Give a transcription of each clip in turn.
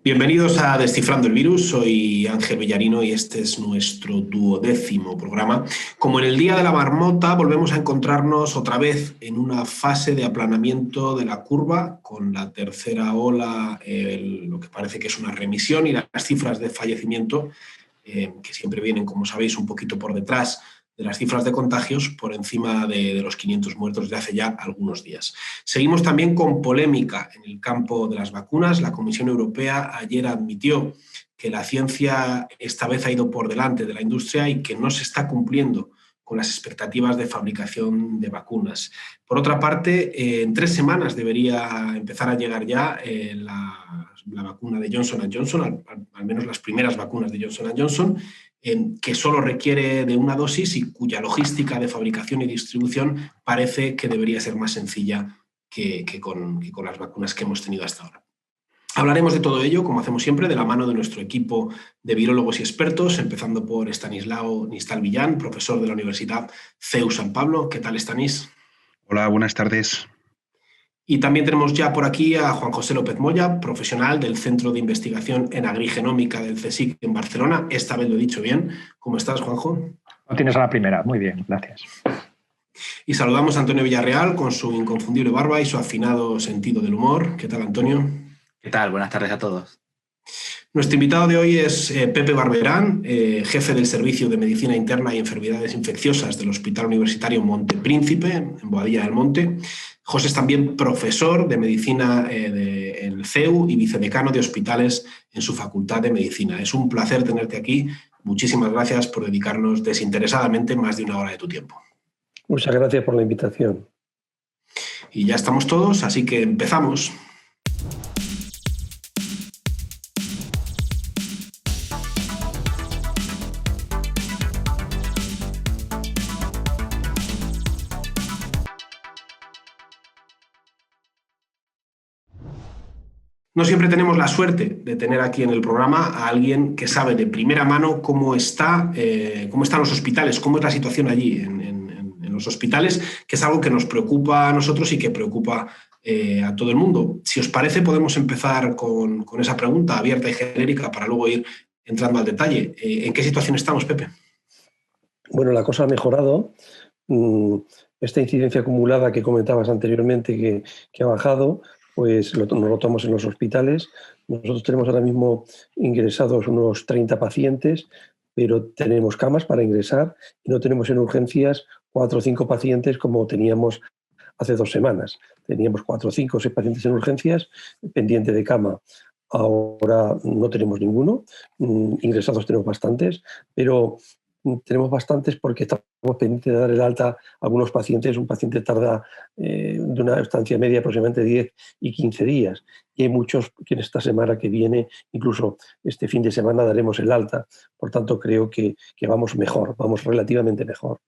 Bienvenidos a Descifrando el Virus, soy Ángel Villarino y este es nuestro 12º programa. Como en el Día de la Marmota, volvemos a encontrarnos otra vez en una fase de aplanamiento de la curva, con la tercera ola, lo que parece que es una remisión, y las cifras de fallecimiento, que siempre vienen, como sabéis, un poquito por detrás de las cifras de contagios, por encima de los 500 muertos de hace ya algunos días. Seguimos también con polémica en el campo de las vacunas. La Comisión Europea ayer admitió que la ciencia esta vez ha ido por delante de la industria y que no se está cumpliendo con las expectativas de fabricación de vacunas. Por otra parte, en 3 semanas debería empezar a llegar ya la vacuna de Johnson & Johnson, al menos las primeras vacunas de Johnson & Johnson, que solo requiere de una dosis y cuya logística de fabricación y distribución parece que debería ser más sencilla que con las vacunas que hemos tenido hasta ahora. Hablaremos de todo ello, como hacemos siempre, de la mano de nuestro equipo de virólogos y expertos, empezando por Estanislao Nistal-Villán, profesor de la Universidad CEU San Pablo. ¿Qué tal, Estanis? Hola, buenas tardes. Y también tenemos ya por aquí a Juan José López Moya, profesional del Centro de Investigación en Agrigenómica del CSIC en Barcelona. Esta vez lo he dicho bien. ¿Cómo estás, Juanjo? No tienes a la primera. Muy bien, gracias. Y saludamos a Antonio Villarreal con su inconfundible barba y su afinado sentido del humor. ¿Qué tal, Antonio? ¿Qué tal? Buenas tardes a todos. Nuestro invitado de hoy es Pepe Barberán, jefe del Servicio de Medicina Interna y Enfermedades Infecciosas del Hospital Universitario Monte Príncipe, en Boadilla del Monte. José es también profesor de Medicina en el CEU y vicedecano de Hospitales en su Facultad de Medicina. Es un placer tenerte aquí. Muchísimas gracias por dedicarnos desinteresadamente más de una hora de tu tiempo. Muchas gracias por la invitación. Y ya estamos todos, así que empezamos. No siempre tenemos la suerte de tener aquí en el programa a alguien que sabe de primera mano cómo están los hospitales, cómo es la situación allí en los hospitales, que es algo que nos preocupa a nosotros y que preocupa a todo el mundo. Si os parece, podemos empezar con esa pregunta abierta y genérica para luego ir entrando al detalle. ¿En qué situación estamos, Pepe? Bueno, la cosa ha mejorado. Esta incidencia acumulada que comentabas anteriormente que ha bajado, pues nos lo notamos en los hospitales. Nosotros tenemos ahora mismo ingresados unos 30 pacientes, pero tenemos camas para ingresar y no tenemos en urgencias 4 o 5 pacientes como teníamos hace 2 semanas. Teníamos 4, 5 o 6 pacientes en urgencias, pendiente de cama. Ahora no tenemos ninguno. Ingresados tenemos bastantes, pero tenemos bastantes porque estamos pendientes de dar el alta a algunos pacientes. Un paciente tarda de una estancia media aproximadamente 10 y 15 días. Y hay muchos que en esta semana que viene, incluso este fin de semana, daremos el alta. Por tanto, creo que vamos mejor, vamos relativamente mejor.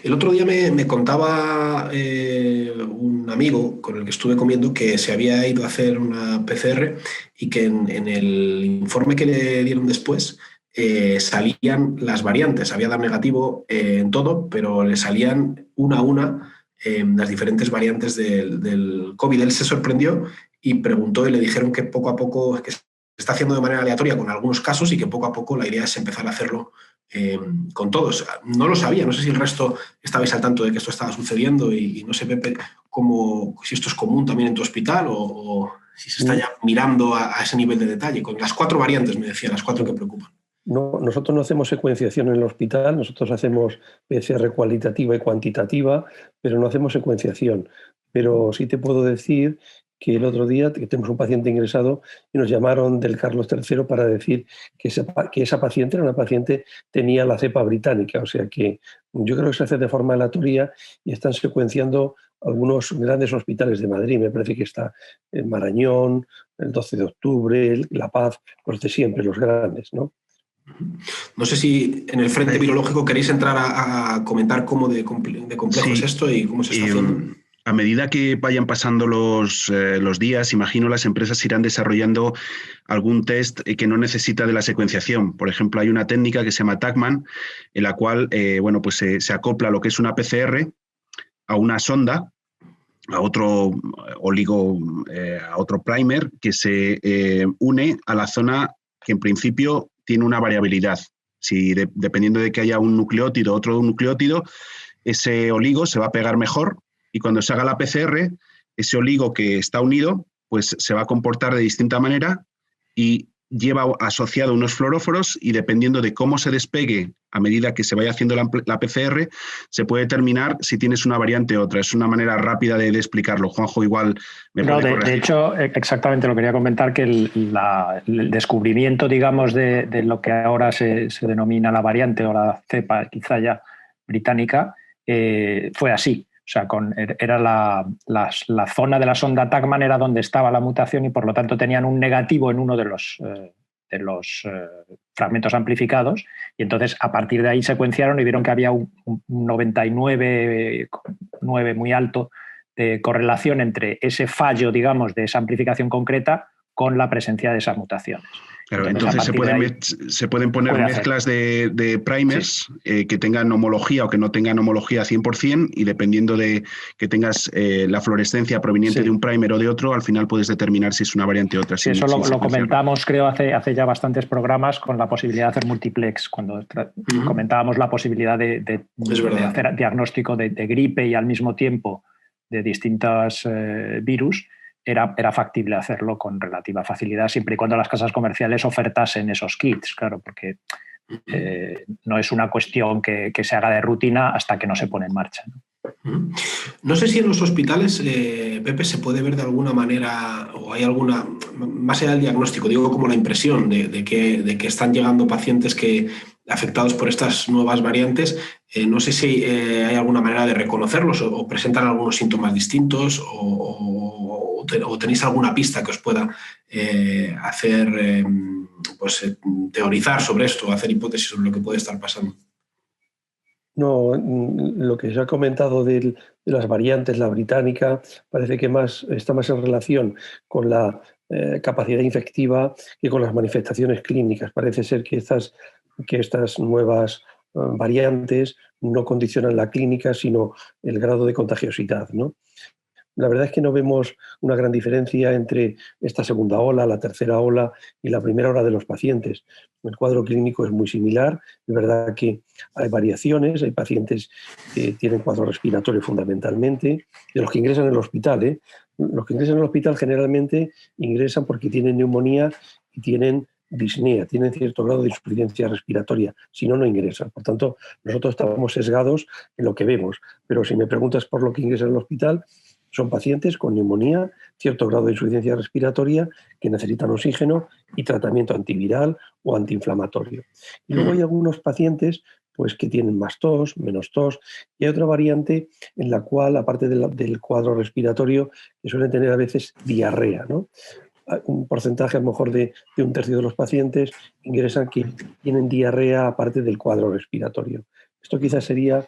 El otro día me contaba un amigo con el que estuve comiendo que se había ido a hacer una PCR y que en el informe que le dieron después salían las variantes. Había dado negativo en todo, pero le salían una a una las diferentes variantes del COVID. Él se sorprendió y preguntó y le dijeron que poco a poco, que se está haciendo de manera aleatoria con algunos casos y que poco a poco la idea es empezar a hacerlo con todos. No lo sabía, no sé si el resto estabais al tanto de que esto estaba sucediendo y no sé, Pepe, si esto es común también en tu hospital o si se está ya mirando a ese nivel de detalle. Con las 4 variantes, me decía, las 4 que preocupan. No, nosotros no hacemos secuenciación en el hospital, nosotros hacemos PCR cualitativa y cuantitativa, pero no hacemos secuenciación. Pero sí te puedo decir que el otro día que tenemos un paciente ingresado y nos llamaron del Carlos III para decir que esa paciente era una paciente tenía la cepa británica. O sea que yo creo que se hace de forma aleatoria y están secuenciando algunos grandes hospitales de Madrid. Me parece que está en Marañón, el 12 de octubre, La Paz, los de siempre, los grandes, ¿no? No sé si en el frente virológico queréis entrar a comentar cómo de complejo sí, es esto y cómo se está haciendo. A medida que vayan pasando los días, imagino las empresas irán desarrollando algún test que no necesita de la secuenciación. Por ejemplo, hay una técnica que se llama TaqMan, en la cual se acopla lo que es una PCR a una sonda a otro oligo, a otro primer que se une a la zona que en principio tiene una variabilidad. Si dependiendo de que haya un nucleótido, otro nucleótido, ese oligo se va a pegar mejor y cuando se haga la PCR, ese oligo que está unido, pues se va a comportar de distinta manera y lleva asociado unos fluoróforos y dependiendo de cómo se despegue a medida que se vaya haciendo la PCR, se puede determinar si tienes una variante u otra. Es una manera rápida de explicarlo. Juanjo igual me puede corregir. De hecho, exactamente lo quería comentar, que el descubrimiento, digamos, de lo que ahora se denomina la variante o la cepa, quizá ya británica, fue así. O sea, era la zona de la sonda Tachman era donde estaba la mutación y por lo tanto tenían un negativo en uno de los fragmentos amplificados y entonces a partir de ahí secuenciaron y vieron que había un 99,9 muy alto de correlación entre ese fallo, digamos, de esa amplificación concreta con la presencia de esas mutaciones. Claro, entonces se pueden poner mezclas de primers que tengan homología o que no tengan homología 100% y dependiendo de que tengas la fluorescencia proveniente de un primer o de otro, al final puedes determinar si es una variante u otra. Sí, eso lo comentamos, creo, hace ya bastantes programas con la posibilidad de hacer multiplex, cuando comentábamos la posibilidad de hacer diagnóstico de gripe y al mismo tiempo de distintos virus. Era factible hacerlo con relativa facilidad, siempre y cuando las casas comerciales ofertasen esos kits, claro, porque no es una cuestión que se haga de rutina hasta que no se pone en marcha, ¿no? No sé si en los hospitales, Pepe, se puede ver de alguna manera, o hay alguna, más allá del diagnóstico, digo como la impresión de que están llegando pacientes afectados por estas nuevas variantes. No sé si hay alguna manera de reconocerlos o presentan algunos síntomas distintos o tenéis alguna pista que os pueda hacer teorizar sobre esto, hacer hipótesis sobre lo que puede estar pasando. No, lo que se ha comentado de las variantes, la británica, parece que está más en relación con la capacidad infectiva que con las manifestaciones clínicas. Parece ser que estas nuevas variantes no condicionan la clínica, sino el grado de contagiosidad, ¿no? La verdad es que no vemos una gran diferencia entre esta segunda ola, la tercera ola y la primera ola de los pacientes. El cuadro clínico es muy similar. Es verdad que hay variaciones, hay pacientes que tienen cuadro respiratorio fundamentalmente, de los que ingresan en el hospital. Los que ingresan en el hospital generalmente ingresan porque tienen neumonía y tienen disnea, tienen cierto grado de insuficiencia respiratoria, si no, no ingresan. Por tanto, nosotros estamos sesgados en lo que vemos. Pero si me preguntas por lo que ingresan en el hospital, son pacientes con neumonía, cierto grado de insuficiencia respiratoria que necesitan oxígeno y tratamiento antiviral o antiinflamatorio. Y luego hay algunos pacientes pues, que tienen más tos, menos tos, y hay otra variante en la cual, aparte del cuadro respiratorio, que suelen tener a veces diarrea, ¿no? Un porcentaje a lo mejor de un tercio de los pacientes ingresan que tienen diarrea aparte del cuadro respiratorio. Esto quizás sería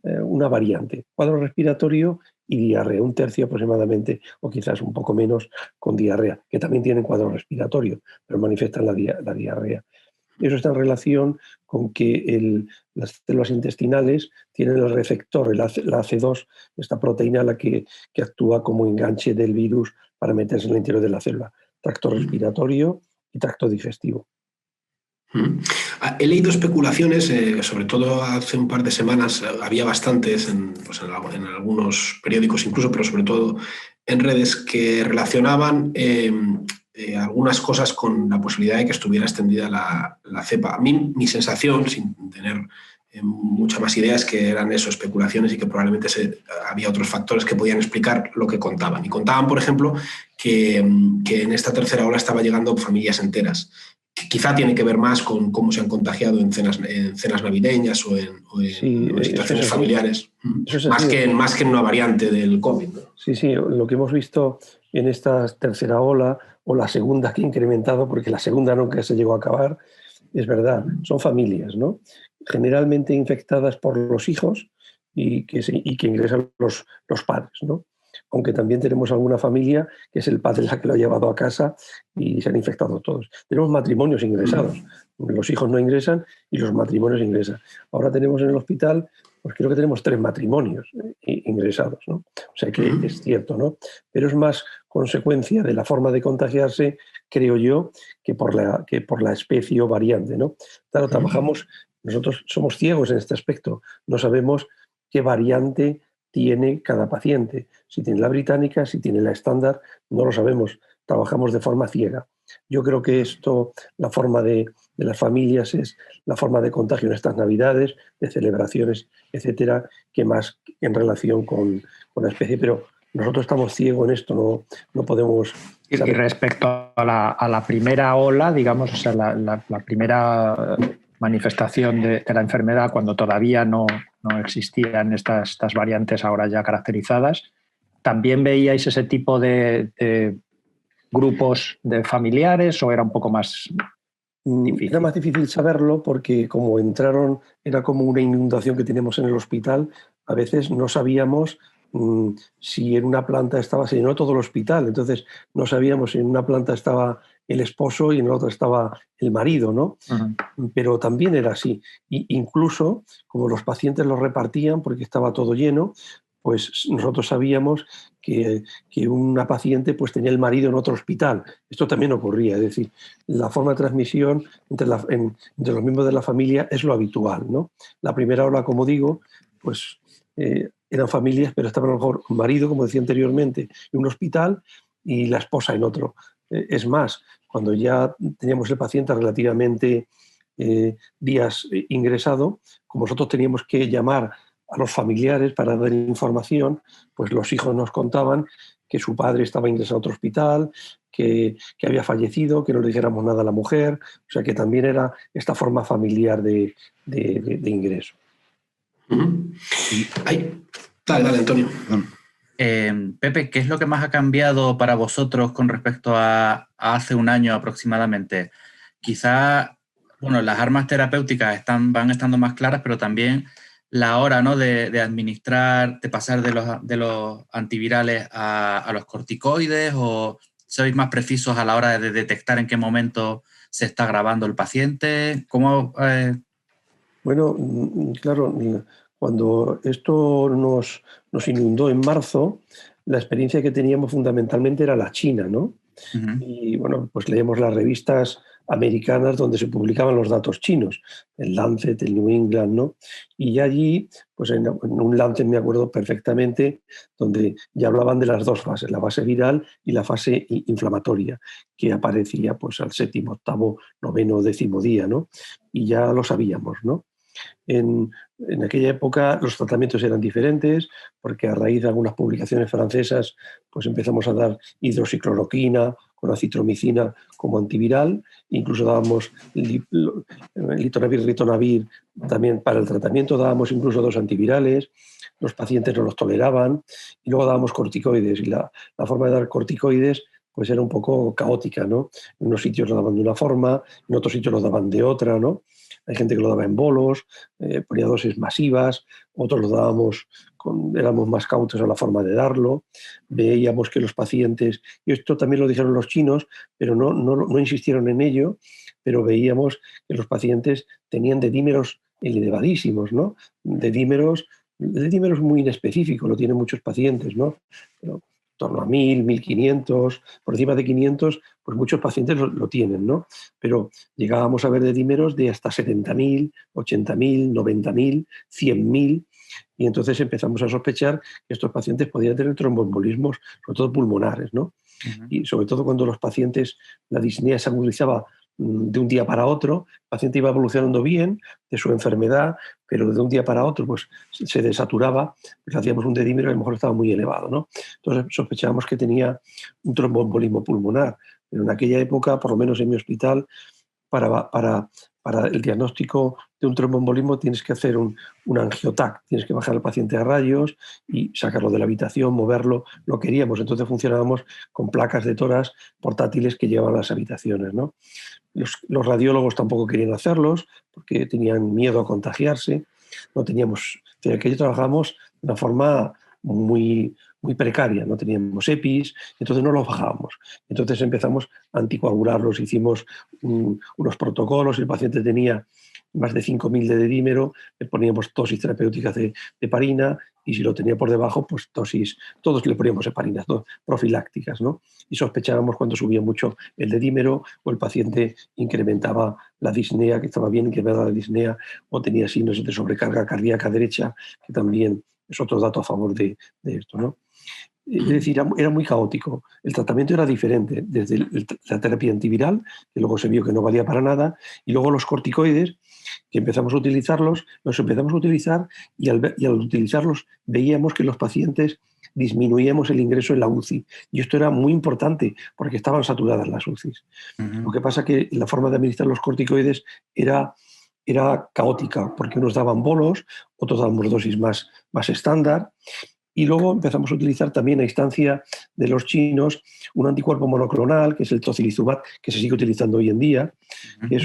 una variante, cuadro respiratorio y diarrea, un tercio aproximadamente, o quizás un poco menos con diarrea, que también tienen cuadro respiratorio, pero manifiestan la diarrea. Eso está en relación con que las células intestinales tienen el receptor, la AC2, esta proteína la que actúa como enganche del virus para meterse en el interior de la célula, tracto respiratorio y tracto digestivo. He leído especulaciones, sobre todo hace un par de semanas, había bastantes en algunos periódicos incluso, pero sobre todo en redes, que relacionaban algunas cosas con la posibilidad de que estuviera extendida la cepa. A mí, mi sensación, sin tener mucha más idea, es que eran eso, especulaciones y que probablemente había otros factores que podían explicar lo que contaban. Y contaban, por ejemplo, que en esta tercera ola estaba llegando familias enteras. Quizá tiene que ver más con cómo se han contagiado en cenas navideñas o en situaciones familiares, más que en una variante del COVID, ¿no? Sí, lo que hemos visto en esta tercera ola o la segunda que ha incrementado, porque la segunda nunca se llegó a acabar, es verdad, son familias, ¿no? Generalmente infectadas por los hijos y que ingresan los padres, ¿no? Aunque también tenemos alguna familia que es el padre la que lo ha llevado a casa y se han infectado todos. Tenemos matrimonios ingresados, los hijos no ingresan y los matrimonios ingresan. Ahora tenemos en el hospital pues creo que tenemos 3 matrimonios ingresados, ¿no? O sea que es cierto, ¿no? Pero es más consecuencia de la forma de contagiarse, creo yo, que por la especie o variante, ¿no? Claro, nosotros somos ciegos en este aspecto, no sabemos qué variante tiene cada paciente. Si tiene la británica, si tiene la estándar, no lo sabemos, trabajamos de forma ciega. Yo creo que la forma de las familias es la forma de contagio en estas Navidades, de celebraciones, etcétera, que más en relación con la especie. Pero nosotros estamos ciegos en esto, no podemos saber. Y respecto a la primera ola, digamos, o sea, la primera manifestación de la enfermedad, cuando todavía no existían estas variantes ahora ya caracterizadas, ¿también veíais ese tipo de grupos de familiares o era un poco más difícil? Era más difícil saberlo porque como entraron, era como una inundación que tenemos en el hospital, a veces no sabíamos si en una planta se llenó todo el hospital, entonces no sabíamos si en una planta estaba el esposo y en la otra estaba el marido, ¿no? Pero también era así. Incluso, como los pacientes los repartían porque estaba todo lleno, pues nosotros sabíamos que una paciente pues tenía el marido en otro hospital. Esto también ocurría, es decir, la forma de transmisión entre los miembros de la familia es lo habitual, ¿no? La primera ola, como digo, pues eran familias, pero estaba a lo mejor un marido, como decía anteriormente, en un hospital y la esposa en otro. Es más, cuando ya teníamos el paciente relativamente días ingresado, como nosotros teníamos que llamar a los familiares para dar información, pues los hijos nos contaban que su padre estaba ingresado a otro hospital, que había fallecido, que no le dijéramos nada a la mujer, o sea que también era esta forma familiar de ingreso. Dale, Antonio. Pepe, ¿qué es lo que más ha cambiado para vosotros con respecto a hace un año aproximadamente? Quizá, bueno, las armas terapéuticas van estando más claras, pero también la hora, ¿no?, de administrar, de pasar de los antivirales a los corticoides, o sois más precisos a la hora de detectar en qué momento se está agravando el paciente. ¿Cómo? Bueno, claro, cuando esto nos inundó en marzo, la experiencia que teníamos fundamentalmente era la China, ¿no? Y bueno, pues leemos las revistas americanas donde se publicaban los datos chinos, el Lancet, el New England, ¿no? Y allí, pues en un Lancet me acuerdo perfectamente, donde ya hablaban de las 2 fases, la fase viral y la fase inflamatoria, que aparecía pues al 7º, 8º, 9º, 10º día, ¿no? Y ya lo sabíamos, ¿no? En aquella época los tratamientos eran diferentes porque a raíz de algunas publicaciones francesas pues empezamos a dar hidroxicloroquina con acitromicina como antiviral, incluso dábamos litonavir, ritonavir también para el tratamiento, dábamos incluso 2 antivirales, los pacientes no los toleraban y luego dábamos corticoides y la forma de dar corticoides pues era un poco caótica, ¿no? En unos sitios lo daban de una forma, en otros sitios lo daban de otra, ¿no? Hay gente que lo daba en bolos, ponía dosis masivas, otros lo dábamos, éramos más cautos a la forma de darlo. Veíamos que los pacientes, y esto también lo dijeron los chinos, pero no insistieron en ello, pero veíamos que los pacientes tenían dedímeros elevadísimos, ¿no? Dedímeros muy inespecíficos, lo tienen muchos pacientes, ¿no? Pero, en torno a 1000, 1500, por encima de 500, pues muchos pacientes lo tienen, ¿no? Pero llegábamos a ver dedímeros de hasta 70.000, 80.000, 90.000, 100.000, y entonces empezamos a sospechar que estos pacientes podían tener tromboembolismos, sobre todo pulmonares, ¿no? Y sobre todo cuando los pacientes, la disnea se agudizaba de un día para otro, el paciente iba evolucionando bien de su enfermedad, pero de un día para otro pues se desaturaba, pues hacíamos un dedímero y a lo mejor estaba muy elevado, ¿no? Entonces sospechábamos que tenía un tromboembolismo pulmonar. Pero en aquella época, por lo menos en mi hospital, para el diagnóstico de un tromboembolismo tienes que hacer un angiotac, tienes que bajar al paciente a rayos y sacarlo de la habitación, moverlo, lo queríamos. Entonces funcionábamos con placas de tórax portátiles que llevaban a las habitaciones, ¿no? Los radiólogos tampoco querían hacerlos porque tenían miedo a contagiarse. No teníamos, que yo trabajamos de una forma muy muy precaria, no teníamos EPIs, entonces no los bajábamos. Entonces empezamos a anticoagularlos, hicimos unos protocolos, el paciente tenía más de 5.000 de dedímero, le poníamos dosis terapéuticas de heparina, y si lo tenía por debajo, pues dosis, todos le poníamos heparinas profilácticas, ¿no? Y sospechábamos cuando subía mucho el dedímero o el paciente incrementaba la disnea, que estaba bien incrementada la disnea, o tenía signos de sobrecarga cardíaca derecha, que también es otro dato a favor de esto, ¿no? Es decir, era muy caótico. El tratamiento era diferente, desde la terapia antiviral, que luego se vio que no valía para nada, y luego los corticoides, que empezamos a utilizarlos, los empezamos a utilizar y al utilizarlos veíamos que los pacientes disminuíamos el ingreso en la UCI. Y esto era muy importante porque estaban saturadas las UCIs. Lo que pasa es que la forma de administrar los corticoides era caótica, porque unos daban bolos, otros dábamos dosis más estándar. Y luego empezamos a utilizar también a instancia de los chinos un anticuerpo monoclonal, que es el tocilizumab, que se sigue utilizando hoy en día, que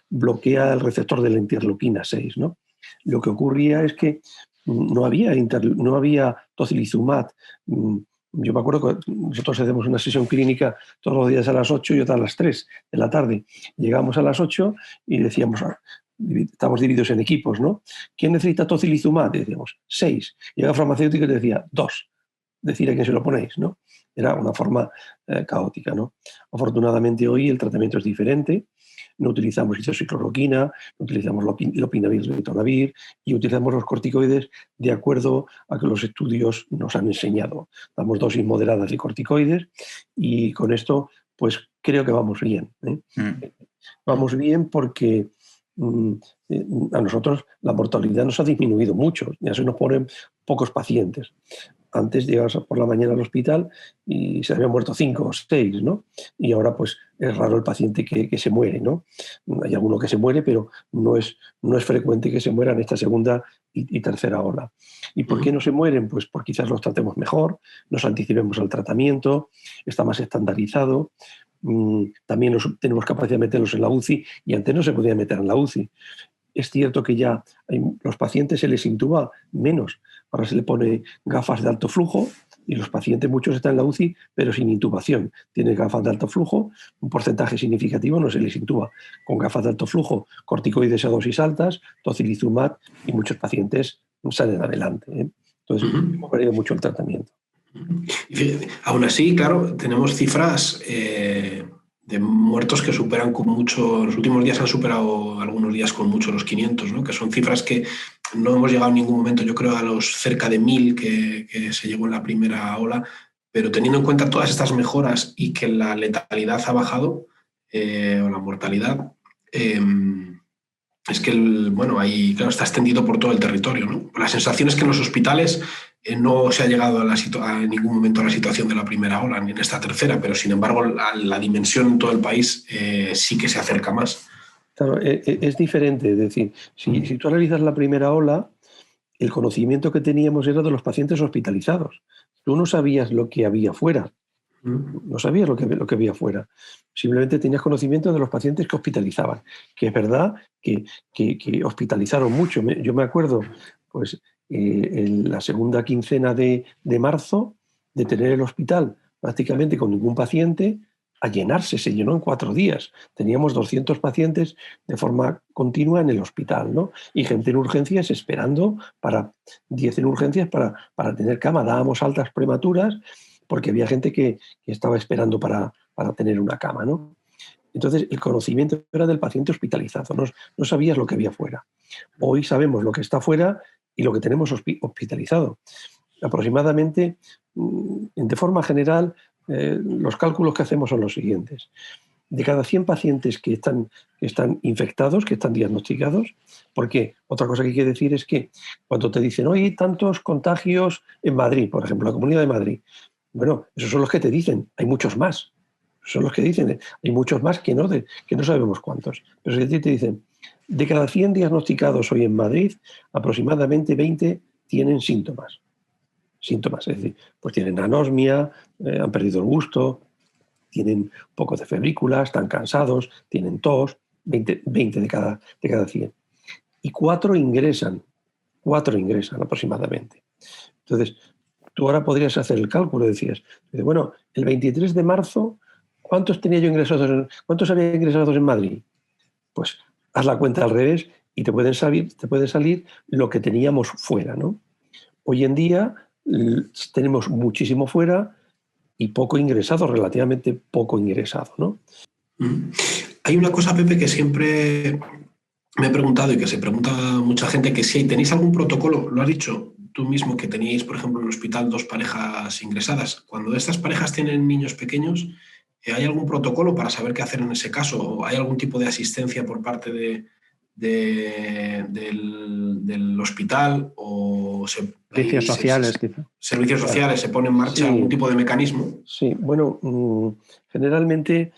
bloquea el receptor de la interleuquina 6, ¿no? Lo que ocurría es que no había tocilizumab. Yo me acuerdo que nosotros hacemos una sesión clínica todos los días a las 8 y otra a las 3 de la tarde. Llegamos a las 8 y decíamos... Estamos divididos en equipos, ¿no? ¿Quién necesita tocilizumab? Decíamos 6. Llega el farmacéutico y te decía 2. Decir a quién se lo ponéis, ¿no? Era una forma caótica, ¿no? Afortunadamente hoy el tratamiento es diferente. No utilizamos hidroxicloroquina, no utilizamos lopinavir, ritonavir, y utilizamos los corticoides de acuerdo a que los estudios nos han enseñado. Damos dosis moderadas de corticoides y con esto, pues creo que vamos bien, ¿eh? Vamos bien porque a nosotros la mortalidad nos ha disminuido mucho, ya se nos ponen pocos pacientes. Antes llegabas por la mañana al hospital y se habían muerto 5 o 6, ¿no? Y ahora pues es raro el paciente que se muere, ¿no? Hay alguno que se muere, pero no es frecuente que se mueran en esta segunda y tercera ola. ¿Y por qué no se mueren? Pues porque quizás los tratemos mejor, nos anticipemos al tratamiento, está más estandarizado. También tenemos capacidad de meterlos en la UCI y antes no se podía meter en la UCI. Es cierto que ya los pacientes se les intuba menos. Ahora se le pone gafas de alto flujo y los pacientes, muchos están en la UCI, pero sin intubación. Tienen gafas de alto flujo, un porcentaje significativo no se les intuba. Con gafas de alto flujo, corticoides a dosis altas, tocilizumab, y muchos pacientes salen adelante, ¿eh? Entonces, hemos variado mucho el tratamiento. Aún así, claro, tenemos cifras de muertos que superan con mucho, los últimos días han superado algunos días con mucho los 500, ¿no? Que son cifras que no hemos llegado en ningún momento, yo creo, a los cerca de 1.000 que se llegó en la primera ola, pero teniendo en cuenta todas estas mejoras y que la letalidad ha bajado, o la mortalidad, es que ahí, claro, está extendido por todo el territorio, ¿no? La sensación es que en los hospitales no se ha llegado en ningún momento a la situación de la primera ola, ni en esta tercera, pero sin embargo la dimensión en todo el país sí que se acerca más. Claro, es diferente. Es decir, si tú analizas la primera ola, el conocimiento que teníamos era de los pacientes hospitalizados. Tú no sabías lo que había fuera. No sabías lo que había fuera. Simplemente tenías conocimiento de los pacientes que hospitalizaban. Que es verdad que hospitalizaron mucho. Yo me acuerdo, pues, en la segunda quincena de marzo, de tener el hospital prácticamente con ningún paciente a llenarse. Se llenó en 4 días. Teníamos 200 pacientes de forma continua en el hospital, ¿no? Y gente en urgencias esperando 10 en urgencias para tener cama. Dábamos altas prematuras porque había gente que estaba esperando para tener una cama, ¿no? Entonces, el conocimiento era del paciente hospitalizado, no sabías lo que había fuera. Hoy sabemos lo que está fuera y lo que tenemos hospitalizado. Aproximadamente, de forma general, los cálculos que hacemos son los siguientes. De cada 100 pacientes que están infectados, que están diagnosticados, porque otra cosa que hay que decir es que cuando te dicen, oye, tantos contagios en Madrid, por ejemplo, la Comunidad de Madrid, bueno, esos son los que te dicen, hay muchos más. Son los que dicen, hay muchos más que no sabemos cuántos. Pero si te dicen, de cada 100 diagnosticados hoy en Madrid, aproximadamente 20 tienen síntomas. Es decir, pues tienen anosmia, han perdido el gusto, tienen un poco de febrícula, están cansados, tienen tos, 20 de cada 100. Y 4 ingresan aproximadamente. Entonces, tú ahora podrías hacer el cálculo, decías, bueno, el 23 de marzo, ¿cuántos había ingresados en Madrid? Pues haz la cuenta al revés y te puede salir lo que teníamos fuera, ¿no? Hoy en día tenemos muchísimo fuera y poco ingresado, relativamente poco ingresado, ¿no? Hay una cosa, Pepe, que siempre me he preguntado y que se pregunta mucha gente, que si tenéis algún protocolo, lo has dicho tú mismo, que teníais, por ejemplo, en el hospital 2 parejas ingresadas. Cuando estas parejas tienen niños pequeños, ¿hay algún protocolo para saber qué hacer en ese caso? ¿O hay algún tipo de asistencia por parte del hospital? ¿O servicios sociales, quizá? Servicios sociales, ¿se pone en marcha algún tipo de mecanismo? Sí, bueno, generalmente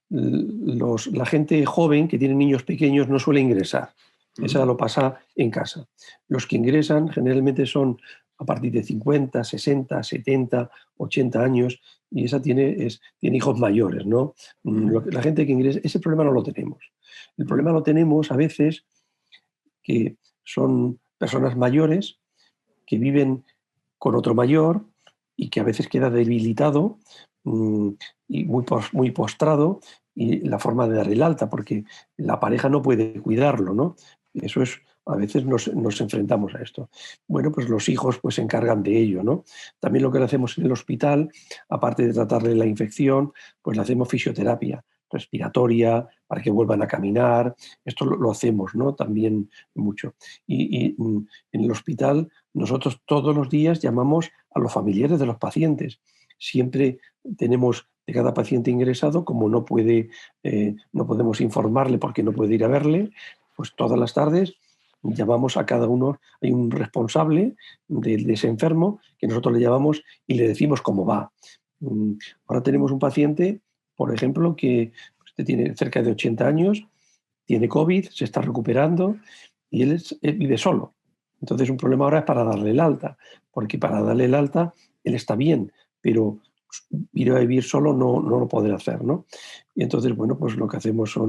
la gente joven que tiene niños pequeños no suele ingresar. Esa lo pasa en casa. Los que ingresan generalmente son a partir de 50, 60, 70, 80 años y esa tiene hijos mayores, ¿no? La gente que ingresa, ese problema no lo tenemos. El problema lo tenemos a veces que son personas mayores que viven con otro mayor y que a veces queda debilitado y muy postrado, y la forma de darle el alta, porque la pareja no puede cuidarlo, ¿no? Eso es, a veces nos enfrentamos a esto. Bueno, pues los hijos pues se encargan de ello, ¿no? También lo que le hacemos en el hospital, aparte de tratarle la infección, pues le hacemos fisioterapia respiratoria para que vuelvan a caminar. Esto lo hacemos, ¿no? También mucho. Y en el hospital nosotros todos los días llamamos a los familiares de los pacientes. Siempre tenemos de cada paciente ingresado, como no podemos informarle porque no puede ir a verle, pues todas las tardes llamamos a cada uno, hay un responsable de ese enfermo que nosotros le llamamos y le decimos cómo va. Ahora tenemos un paciente, por ejemplo, que tiene cerca de 80 años, tiene COVID, se está recuperando y él vive solo. Entonces un problema ahora es para darle el alta, porque para darle el alta él está bien, pero ir a vivir solo no lo puede hacer, ¿no? Y entonces, bueno, pues lo que hacemos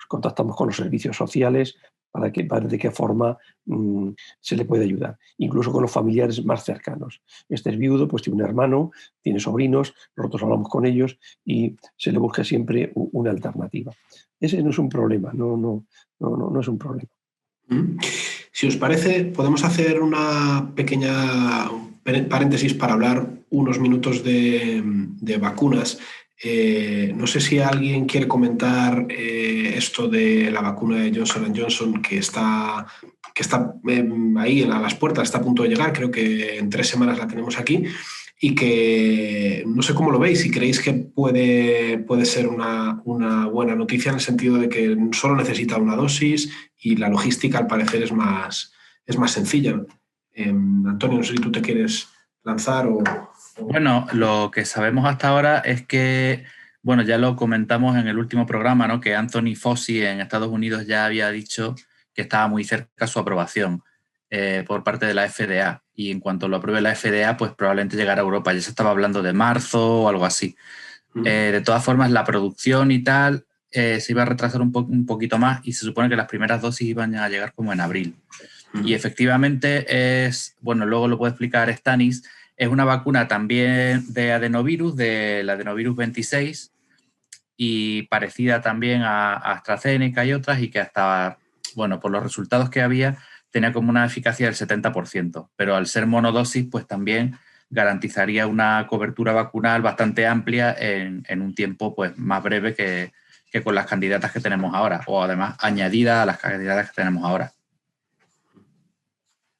contactamos con los servicios sociales para ver de qué forma se le puede ayudar, incluso con los familiares más cercanos. Este es viudo, pues tiene un hermano, tiene sobrinos, nosotros hablamos con ellos y se le busca siempre una alternativa. Ese no es un problema, no es un problema. Si os parece, podemos hacer una pequeña paréntesis para hablar unos minutos de vacunas. No sé si alguien quiere comentar esto de la vacuna de Johnson & Johnson que está ahí a las puertas, está a punto de llegar, creo que en 3 semanas la tenemos aquí, y que no sé cómo lo veis, si creéis que puede ser una buena noticia en el sentido de que solo necesita una dosis y la logística al parecer es más sencilla. Antonio, no sé si tú te quieres lanzar o... Bueno, lo que sabemos hasta ahora es que, bueno, ya lo comentamos en el último programa, ¿no? Que Anthony Fauci en Estados Unidos ya había dicho que estaba muy cerca su aprobación por parte de la FDA. Y en cuanto lo apruebe la FDA, pues probablemente llegará a Europa. Ya se estaba hablando de marzo o algo así. De todas formas, la producción y tal se iba a retrasar un poquito más y se supone que las primeras dosis iban a llegar como en abril. Y efectivamente bueno, luego lo puede explicar Stanis, es una vacuna también de adenovirus, del adenovirus 26, y parecida también a AstraZeneca y otras, y que hasta, bueno, por los resultados que había, tenía como una eficacia del 70%, pero al ser monodosis, pues también garantizaría una cobertura vacunal bastante amplia en un tiempo pues más breve que con las candidatas que tenemos ahora, o además añadida a las candidatas que tenemos ahora.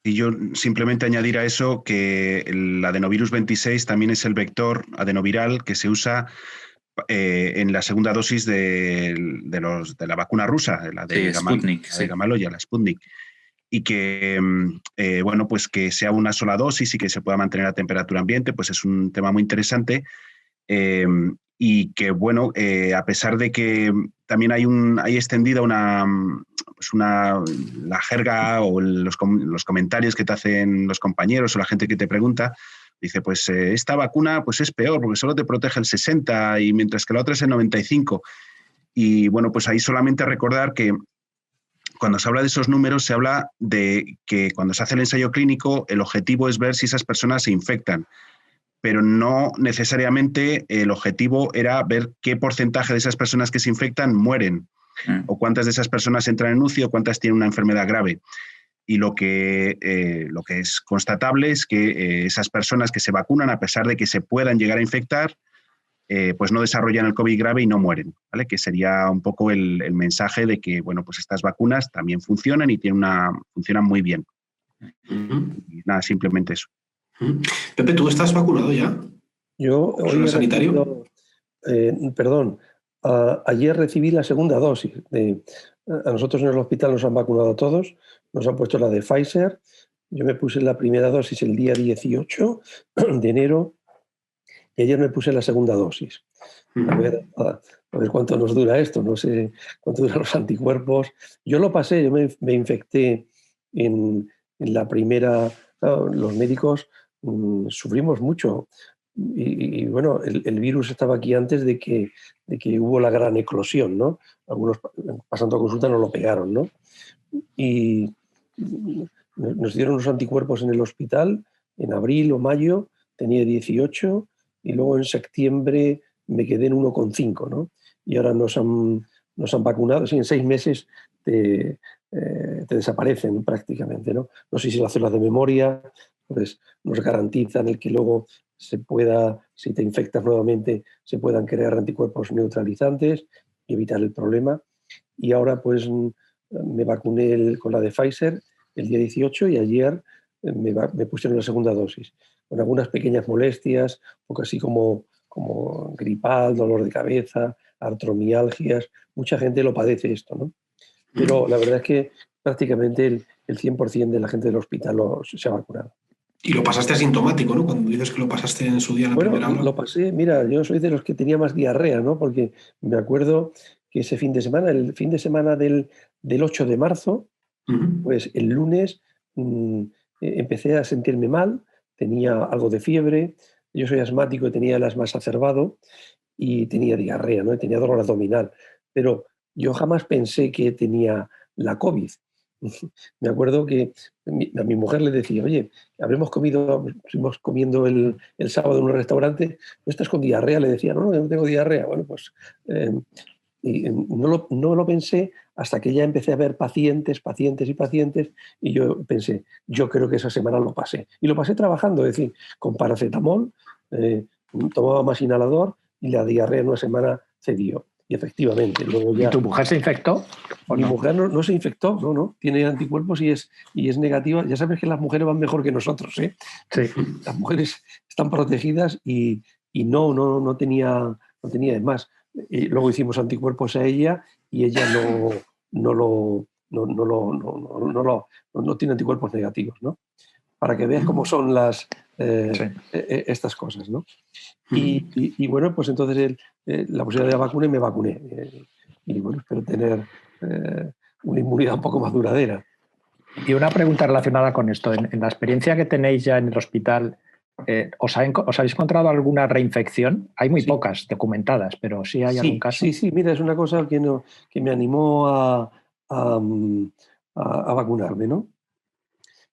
Y yo simplemente añadir a eso que el adenovirus 26 también es el vector adenoviral que se usa en la segunda dosis de la vacuna rusa, la de Sputnik, de Gamaleya, la Sputnik. Y que, bueno, pues que sea una sola dosis y que se pueda mantener a temperatura ambiente, pues es un tema muy interesante. Y que, bueno, a pesar de que también hay extendida la jerga o los comentarios que te hacen los compañeros o la gente que te pregunta, dice, pues esta vacuna pues es peor porque solo te protege el 60 y mientras que la otra es el 95. Y bueno, pues ahí solamente recordar que cuando se habla de esos números, se habla de que cuando se hace el ensayo clínico, el objetivo es ver si esas personas se infectan, pero no necesariamente el objetivo era ver qué porcentaje de esas personas que se infectan mueren, o cuántas de esas personas entran en UCI o cuántas tienen una enfermedad grave. Y lo que es constatable es que esas personas que se vacunan, a pesar de que se puedan llegar a infectar, pues no desarrollan el COVID grave y no mueren, ¿vale? Que sería un poco el mensaje de que, bueno, pues estas vacunas también funcionan y funcionan muy bien. Y nada, simplemente eso. Pepe, ¿tú estás vacunado ya? Yo hoy sanitario? Ayer recibí la segunda dosis. A nosotros en el hospital nos han vacunado a todos, nos han puesto la de Pfizer. Yo me puse la primera dosis el día 18 de enero y ayer me puse la segunda dosis. A ver cuánto nos dura esto, no sé cuánto duran los anticuerpos. Yo lo pasé, yo me infecté en la primera. Claro, los médicos sufrimos mucho. Y bueno, el virus estaba aquí antes de que hubo la gran eclosión, ¿no? Algunos pasando a consulta nos lo pegaron, ¿no? Y nos dieron los anticuerpos en el hospital en abril o mayo, tenía 18 y luego en septiembre me quedé en 1,5, ¿no? Y ahora nos han vacunado, en 6 meses te desaparecen prácticamente, ¿no? No sé si las células de memoria pues nos garantizan el que luego se pueda, si te infectas nuevamente, se puedan crear anticuerpos neutralizantes y evitar el problema. Y ahora pues me vacuné con la de Pfizer el día 18 y ayer me pusieron la segunda dosis, con algunas pequeñas molestias, un poco así como gripal, dolor de cabeza, artromialgias. Mucha gente lo padece esto, ¿no? Pero la verdad es que prácticamente el 100% de la gente del hospital se ha vacunado. Y lo pasaste asintomático, ¿no? Cuando dices que lo pasaste en su día en la primera ola. Lo pasé, mira, yo soy de los que tenía más diarrea, ¿no? Porque me acuerdo que ese fin de semana, el fin de semana del 8 de marzo, pues el lunes empecé a sentirme mal, tenía algo de fiebre, yo soy asmático y tenía el asma exacerbado y tenía diarrea, ¿no? Y tenía dolor abdominal, pero yo jamás pensé que tenía la COVID. Me acuerdo que a mi mujer le decía, oye, estuvimos comiendo el sábado en un restaurante, ¿no estás con diarrea? Le decía, no, no tengo diarrea. Bueno, pues y no lo pensé hasta que ya empecé a ver pacientes y yo pensé, yo creo que esa semana lo pasé. Y lo pasé trabajando, es decir, con paracetamol, tomaba más inhalador y la diarrea en una semana cedió. Y efectivamente, luego ya... ¿Y tu mujer se infectó? Mi mujer no se infectó, no. Tiene anticuerpos y es negativa. Ya sabes que las mujeres van mejor que nosotros, ¿eh? Sí. Las mujeres están protegidas y no tenía más. Y luego hicimos anticuerpos a ella y ella no tiene anticuerpos negativos, ¿no? Para que veas cómo son estas cosas, ¿no? Y bueno, pues entonces la posibilidad de la vacuna y me vacuné. Y bueno, espero tener una inmunidad un poco más duradera. Y una pregunta relacionada con esto. En la experiencia que tenéis ya en el hospital, ¿os habéis encontrado alguna reinfección? Hay muy pocas documentadas, pero sí hay algún caso. Sí, mira, es una cosa que me animó a vacunarme, ¿no?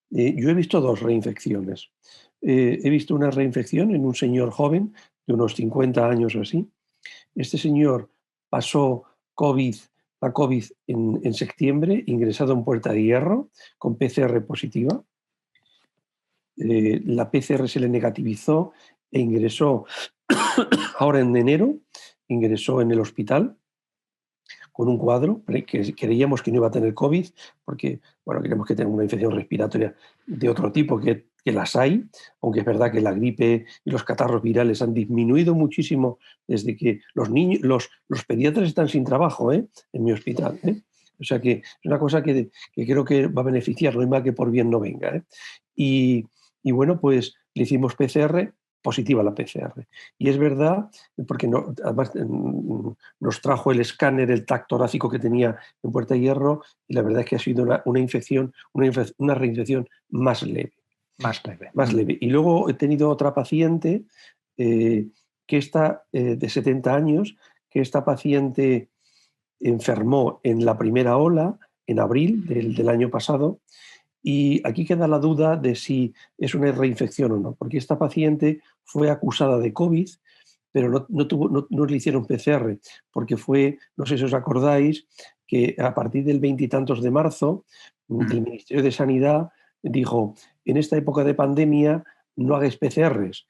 Yo he visto 2 reinfecciones. He visto una reinfección en un señor joven de unos 50 años o así. Este señor pasó la COVID en septiembre, ingresado en Puerta de Hierro, con PCR positiva. La PCR se le negativizó e ingresó ahora en enero, ingresó en el hospital con un cuadro que creíamos que no iba a tener COVID, porque bueno, creemos que tiene una infección respiratoria de otro tipo, que las hay, aunque es verdad que la gripe y los catarros virales han disminuido muchísimo desde que los niños, los pediatras están sin trabajo en mi hospital. O sea que es una cosa que creo que va a beneficiar, no hay mal que por bien no venga. Y bueno, pues le hicimos PCR, positiva la PCR. Y es verdad, porque además nos trajo el escáner, el TAC torácico que tenía en Puerta de Hierro, y la verdad es que ha sido una reinfección más leve. Más leve. Y luego he tenido otra paciente que está de 70 años, que esta paciente enfermó en la primera ola, en abril del año pasado. Y aquí queda la duda de si es una reinfección o no, porque esta paciente fue acusada de COVID, pero no le hicieron PCR, porque fue, no sé si os acordáis, que a partir del 20 y tantos de marzo, el Ministerio de Sanidad dijo, en esta época de pandemia no hagáis PCRs,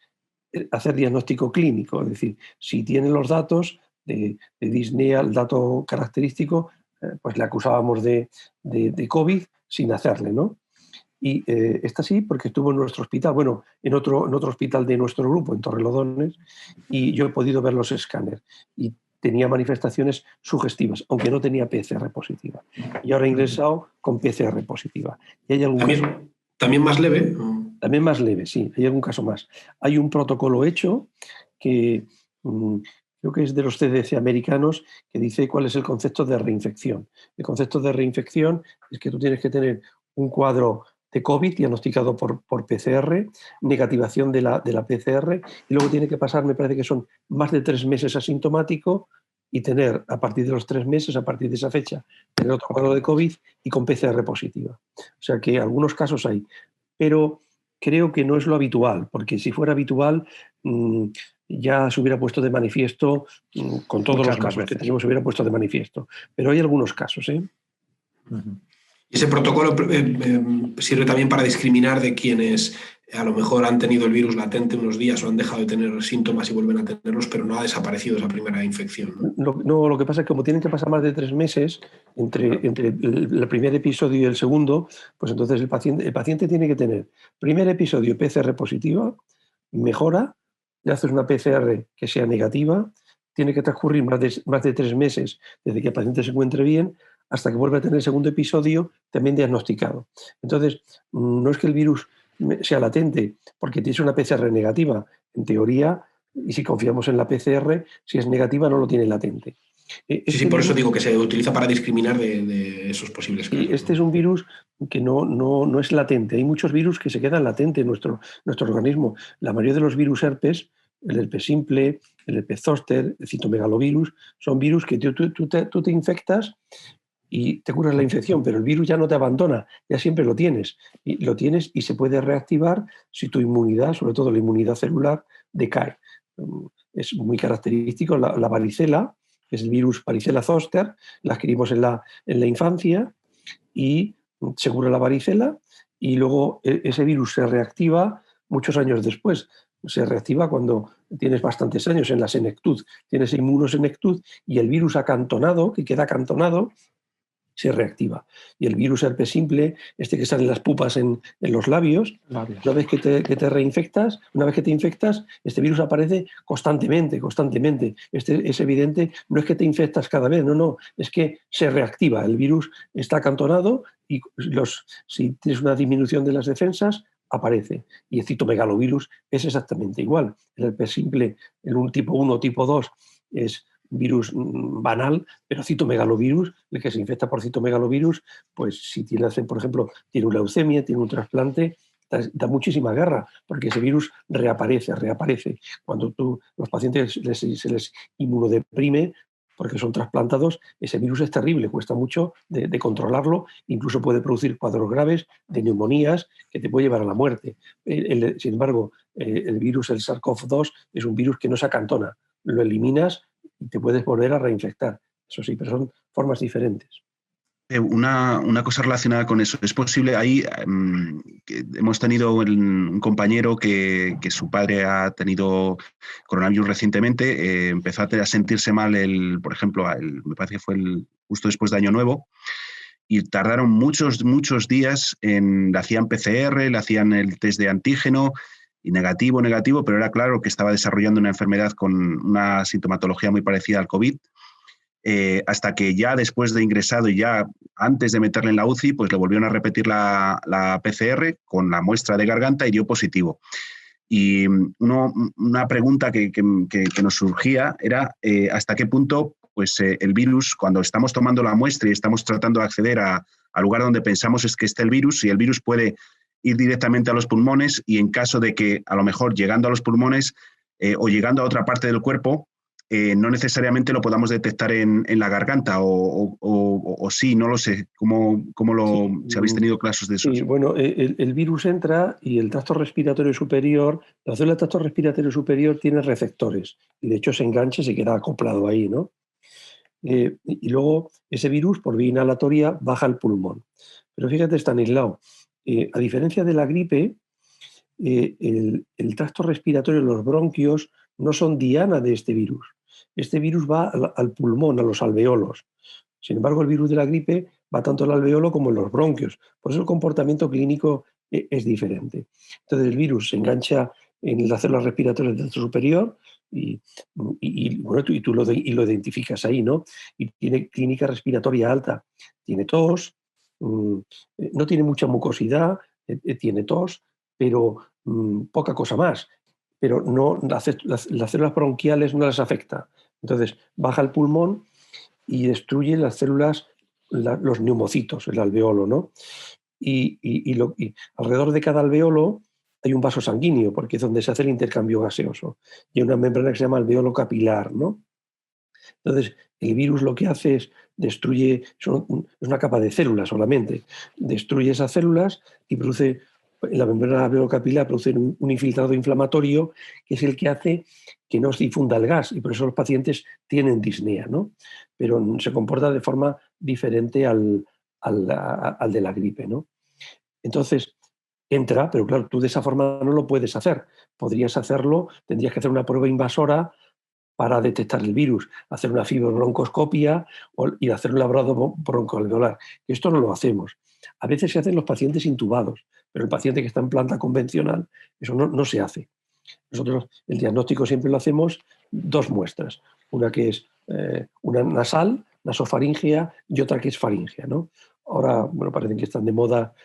hacer diagnóstico clínico, es decir, si tienen los datos de disnea, el dato característico, pues le acusábamos de COVID sin hacerle, ¿no? Y esta sí, porque estuvo en nuestro hospital, bueno, en otro hospital de nuestro grupo, en Torrelodones, y yo he podido ver los escáneres. Y tenía manifestaciones sugestivas, aunque no tenía PCR positiva. Y ahora he ingresado con PCR positiva. ¿Y hay algún caso? ¿También más leve? También más leve, sí, hay algún caso más. Hay un protocolo hecho que creo que es de los CDC americanos, que dice cuál es el concepto de reinfección. El concepto de reinfección es que tú tienes que tener un cuadro de COVID diagnosticado por PCR, negativación de la PCR, y luego tiene que pasar, me parece que son más de 3 meses asintomático, y tener a partir de los 3 meses, a partir de esa fecha, tener otro cuadro de COVID y con PCR positiva. O sea que algunos casos hay, pero creo que no es lo habitual, porque si fuera habitual ya se hubiera puesto de manifiesto, con todos muchas los casos que tenemos se hubiera puesto de manifiesto, pero hay algunos casos, ¿eh? Ese protocolo sirve también para discriminar de quienes a lo mejor han tenido el virus latente unos días o han dejado de tener síntomas y vuelven a tenerlos, pero no ha desaparecido esa primera infección, ¿no? No, lo que pasa es que como tienen que pasar más de 3 meses entre el primer episodio y el segundo, pues entonces el paciente tiene que tener primer episodio PCR positiva, mejora, le haces una PCR que sea negativa, tiene que transcurrir más de 3 meses desde que el paciente se encuentre bien hasta que vuelva a tener el segundo episodio también diagnosticado. Entonces, no es que el virus sea latente, porque tienes una PCR negativa. En teoría, y si confiamos en la PCR, si es negativa no lo tiene latente. Sí, por eso digo que se utiliza para discriminar de esos posibles casos. Este es un virus que no es latente. Hay muchos virus que se quedan latentes en nuestro organismo. La mayoría de los virus herpes, el herpes simple, el herpes zóster, el citomegalovirus, son virus que tú te infectas y te curas la infección, pero el virus ya no te abandona, ya siempre lo tienes. Y lo tienes y se puede reactivar si tu inmunidad, sobre todo la inmunidad celular, decae. Es muy característico la varicela, que es el virus varicela zoster, la adquirimos en la infancia y se cura la varicela y luego ese virus se reactiva muchos años después. Se reactiva cuando tienes bastantes años en la senectud, tienes inmunosenectud y el virus acantonado, que queda acantonado, se reactiva. Y el virus herpes simple, este que sale en las pupas en los labios, una vez que te reinfectas, una vez que te infectas, este virus aparece constantemente. Es evidente, no es que te infectas cada vez, no, es que se reactiva. El virus está acantonado y si tienes una disminución de las defensas, aparece. Y el citomegalovirus es exactamente igual. El herpes simple, el tipo 1, tipo 2, es virus banal, pero citomegalovirus, el que se infecta por citomegalovirus, pues si tiene, por ejemplo, tiene una leucemia, tiene un trasplante, da muchísima guerra, porque ese virus reaparece. Cuando los pacientes se les inmunodeprime, porque son trasplantados, ese virus es terrible, cuesta mucho de controlarlo, incluso puede producir cuadros graves de neumonías que te puede llevar a la muerte. Sin embargo, el virus, el SARS-CoV-2, es un virus que no se acantona, lo eliminas y te puedes volver a reinfectar. Eso sí, pero son formas diferentes. Una cosa relacionada con eso. Es posible, ahí hemos tenido un compañero que su padre ha tenido coronavirus recientemente, empezó a sentirse mal, por ejemplo, me parece que fue justo después de Año Nuevo, y tardaron muchos días le hacían PCR, le hacían el test de antígeno, y negativo, pero era claro que estaba desarrollando una enfermedad con una sintomatología muy parecida al COVID, hasta que ya después de ingresado y ya antes de meterle en la UCI, pues le volvieron a repetir la PCR con la muestra de garganta y dio positivo. Y una pregunta que nos surgía era hasta qué punto pues, el virus, cuando estamos tomando la muestra y estamos tratando de acceder al lugar donde pensamos es que está el virus, si el virus puede ir directamente a los pulmones y en caso de que a lo mejor llegando a los pulmones o llegando a otra parte del cuerpo no necesariamente lo podamos detectar en la garganta o sí, no lo sé. Si habéis tenido casos de esos? Sí, bueno, el virus entra y el tracto respiratorio superior, la célula del tracto respiratorio superior tiene receptores y de hecho se engancha y se queda acoplado ahí, ¿no? Y luego ese virus por vía inhalatoria baja al pulmón. Pero fíjate, Stanislao, a diferencia de la gripe, el tracto respiratorio, los bronquios, no son diana de este virus. Este virus va al pulmón, a los alveolos. Sin embargo, el virus de la gripe va tanto al alveolo como en los bronquios. Por eso el comportamiento clínico es diferente. Entonces el virus se engancha en las células respiratorias del tracto superior bueno, tú lo identificas ahí, ¿no? Y tiene clínica respiratoria alta. Tiene tos, no tiene mucha mucosidad, tiene tos, pero poca cosa más. Pero no, las células bronquiales no las afecta. Entonces baja al pulmón y destruye las células, los neumocitos, el alveolo, ¿no? Y alrededor de cada alveolo hay un vaso sanguíneo, porque es donde se hace el intercambio gaseoso. Y hay una membrana que se llama alveolo capilar, ¿no? Entonces, el virus lo que hace es destruye, es una capa de células solamente, destruye esas células y produce, en la membrana alveolo-capilar produce un infiltrado inflamatorio que es el que hace que no se difunda el gas y por eso los pacientes tienen disnea, ¿no? Pero se comporta de forma diferente al de la gripe, ¿no? Entonces, entra, pero claro, tú de esa forma no lo puedes hacer. Podrías hacerlo, tendrías que hacer una prueba invasora para detectar el virus, hacer una fibrobroncoscopia y hacer un laboratorio broncoalveolar. Esto no lo hacemos. A veces se hacen los pacientes intubados, pero el paciente que está en planta convencional, eso no se hace. Nosotros el diagnóstico siempre lo hacemos 2 muestras, una que es una nasal, nasofaringea, y otra que es faringea, ¿no? Ahora, bueno, parecen que están de moda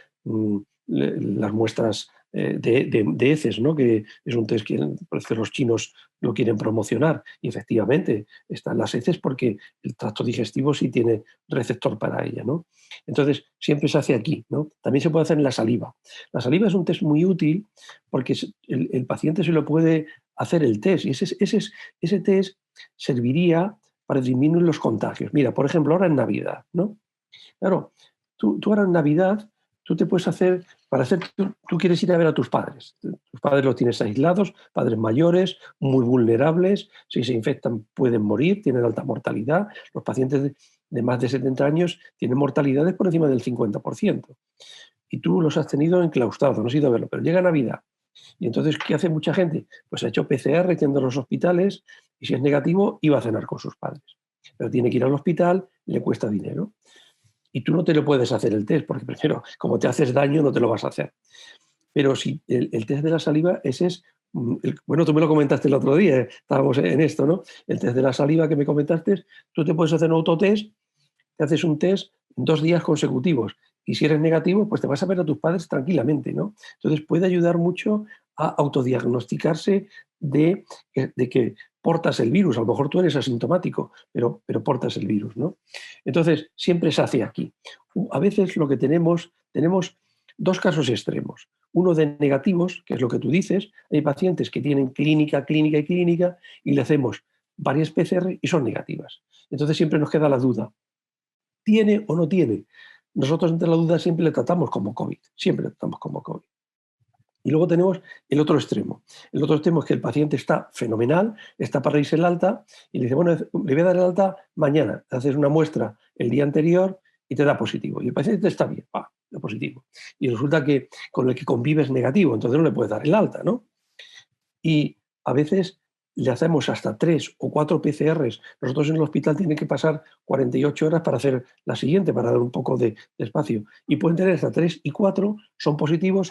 las muestras de heces, ¿no? Que es un test que parece que los chinos lo quieren promocionar. Y efectivamente, están las heces porque el tracto digestivo sí tiene receptor para ella, ¿no? Entonces, siempre se hace aquí, ¿no? También se puede hacer en la saliva. La saliva es un test muy útil porque el paciente se lo puede hacer el test y ese test serviría para disminuir los contagios. Mira, por ejemplo, ahora en Navidad, ¿no? Claro, tú ahora en Navidad, tú te puedes hacer, tú quieres ir a ver a tus padres. Tus padres los tienes aislados, padres mayores, muy vulnerables, si se infectan pueden morir, tienen alta mortalidad. Los pacientes de más de 70 años tienen mortalidades por encima del 50%. Y tú los has tenido enclaustrados, no has ido a verlo, pero llega Navidad. Y entonces, ¿qué hace mucha gente? Pues ha hecho PCR, yendo a los hospitales, y si es negativo, iba a cenar con sus padres. Pero tiene que ir al hospital y le cuesta dinero. Y tú no te lo puedes hacer el test, porque primero, como te haces daño, no te lo vas a hacer. Pero si el test de la saliva, ese es, bueno, tú me lo comentaste el otro día, estábamos en esto, ¿no? El test de la saliva que me comentaste, tú te puedes hacer un autotest, te haces un test 2 días consecutivos. Y si eres negativo, pues te vas a ver a tus padres tranquilamente, ¿no? Entonces puede ayudar mucho a autodiagnosticarse de que portas el virus. A lo mejor tú eres asintomático, pero portas el virus, ¿no? Entonces, siempre se hace aquí. A veces lo que tenemos 2 casos extremos. Uno de negativos, que es lo que tú dices. Hay pacientes que tienen clínica y le hacemos varias PCR y son negativas. Entonces siempre nos queda la duda. ¿Tiene o no tiene? Nosotros entre la duda siempre le tratamos como COVID. Siempre le tratamos como COVID. Y luego tenemos el otro extremo. El otro extremo es que el paciente está fenomenal, está para irse el alta y le dice, bueno, le voy a dar el alta mañana. Haces una muestra el día anterior y te da positivo. Y el paciente está bien, da positivo. Y resulta que con el que convive es negativo, entonces no le puedes dar el alta, ¿no? Y a veces le hacemos hasta 3 o 4 PCRs. Nosotros en el hospital tienen que pasar 48 horas para hacer la siguiente, para dar un poco de espacio. Y pueden tener hasta 3 y 4, son positivos,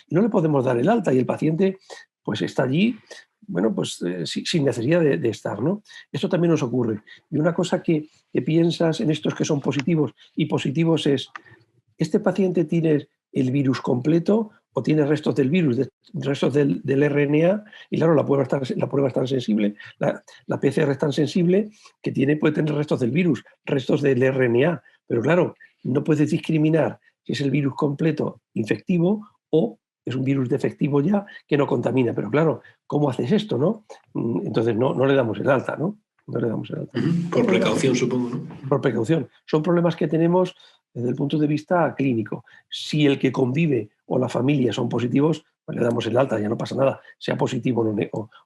y no le podemos dar el alta. Y el paciente pues está allí, bueno, pues sin necesidad de estar, ¿no? Esto también nos ocurre. Y una cosa que piensas en estos que son positivos y positivos es, ¿este paciente tiene el virus completo o tiene restos del virus, restos del RNA? Y claro, la prueba es tan sensible, la PCR es tan sensible que puede tener restos del virus, restos del RNA. Pero claro, no puedes discriminar si es el virus completo infectivo o es un virus defectivo ya que no contamina. Pero claro, ¿cómo haces esto, no? Entonces no le damos el alta, ¿no? No le damos el alta. Por precaución, supongo, ¿no? Por precaución. Son problemas que tenemos desde el punto de vista clínico. Si el que convive o la familia son positivos, pues le damos el alta, ya no pasa nada, sea positivo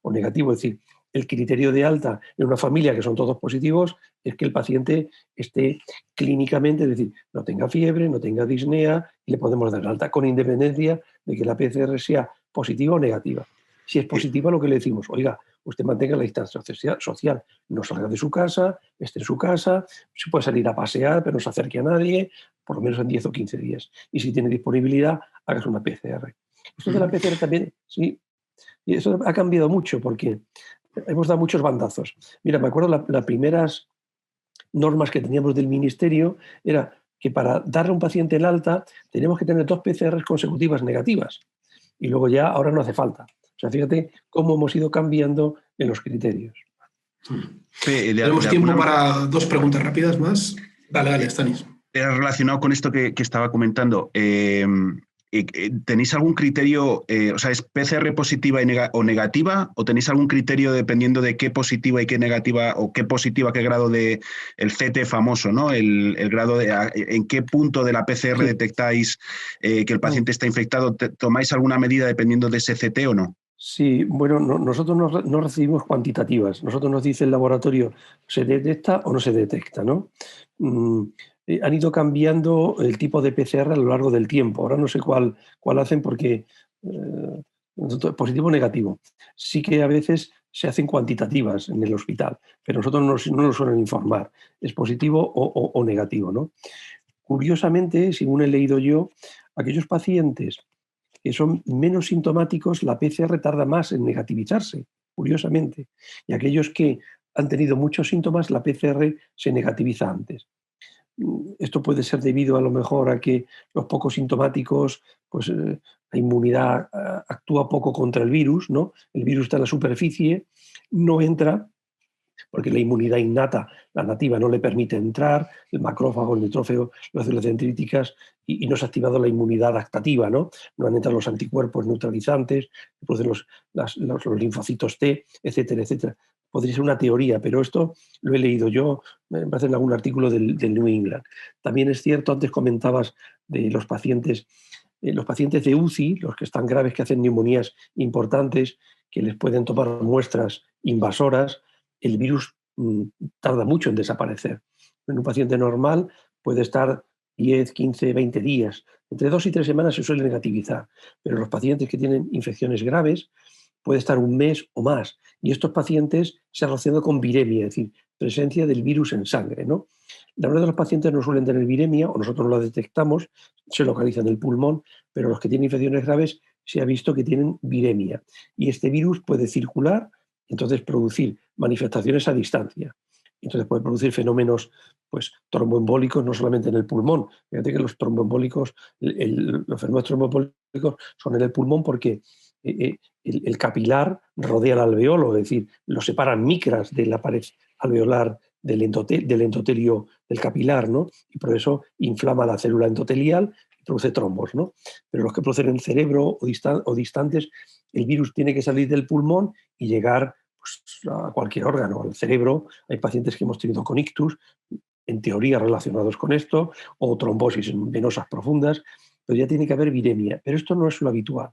o negativo. Es decir, el criterio de alta en una familia que son todos positivos es que el paciente esté clínicamente, es decir, no tenga fiebre, no tenga disnea, y le podemos dar alta con independencia de que la PCR sea positiva o negativa. Si es positiva, lo que le decimos, oiga, usted mantenga la distancia social, no salga de su casa, esté en su casa, se puede salir a pasear, pero no se acerque a nadie, por lo menos en 10 o 15 días. Y si tiene disponibilidad, hágase una PCR. Esto de la PCR también, sí, y eso ha cambiado mucho porque hemos dado muchos bandazos. Mira, me acuerdo las primeras normas que teníamos del Ministerio era que para darle a un paciente el alta teníamos que tener 2 PCRs consecutivas negativas. Y luego ya, ahora no hace falta. O sea, fíjate cómo hemos ido cambiando en los criterios. Tenemos tiempo para 2 preguntas rápidas más. Dale, Stanis. Era relacionado con esto que estaba comentando. ¿Tenéis algún criterio, o sea, es PCR positiva o negativa, o tenéis algún criterio dependiendo de qué positiva y qué negativa, o qué positiva, qué grado de el CT famoso, ¿no? El grado de en qué punto de la PCR detectáis que el paciente está infectado? ¿Tomáis alguna medida dependiendo de ese CT o no? Sí, bueno, nosotros no recibimos cuantitativas. Nosotros nos dice el laboratorio, ¿se detecta o no se detecta, ¿no? Han ido cambiando el tipo de PCR a lo largo del tiempo. Ahora no sé cuál hacen porque positivo o negativo. Sí que a veces se hacen cuantitativas en el hospital, pero nosotros no nos suelen informar. Es positivo o negativo, ¿no? Curiosamente, según he leído yo, aquellos pacientes que son menos sintomáticos, la PCR tarda más en negativizarse, curiosamente. Y aquellos que han tenido muchos síntomas, la PCR se negativiza antes. Esto puede ser debido a lo mejor a que los pocos sintomáticos, pues la inmunidad actúa poco contra el virus, ¿no? El virus está en la superficie, no entra, porque la inmunidad innata, la nativa, no le permite entrar, el macrófago, el neutrófago, las células dendríticas, y no se ha activado la inmunidad adaptativa, ¿no? No han entrado los anticuerpos neutralizantes, producen los linfocitos T, etcétera, etcétera. Podría ser una teoría, pero esto lo he leído yo, me parece en algún artículo del New England. También es cierto, antes comentabas de los pacientes de UCI, los que están graves, que hacen neumonías importantes, que les pueden tomar muestras invasoras, el virus tarda mucho en desaparecer. En un paciente normal puede estar 10, 15, 20 días. Entre 2 y 3 semanas se suele negativizar, pero los pacientes que tienen infecciones graves puede estar un mes o más. Y estos pacientes se relacionan con viremia, es decir, presencia del virus en sangre, ¿no? La mayoría de los pacientes no suelen tener viremia, o nosotros no la detectamos, se localiza en el pulmón, pero los que tienen infecciones graves se ha visto que tienen viremia. Y este virus puede circular, entonces producir manifestaciones a distancia. Entonces puede producir fenómenos pues, tromboembólicos, no solamente en el pulmón. Fíjate que los tromboembólicos, los fenómenos tromboembólicos son en el pulmón porque el capilar rodea el alveolo, es decir, lo separan micras de la pared alveolar del endotelio del capilar, ¿no? Y por eso inflama la célula endotelial y produce trombos, ¿no? Pero los que producen en el cerebro o distantes, el virus tiene que salir del pulmón y llegar pues, a cualquier órgano, al cerebro. Hay pacientes que hemos tenido con ictus, en teoría relacionados con esto, o trombosis venosas profundas, pero ya tiene que haber viremia. Pero esto no es lo habitual.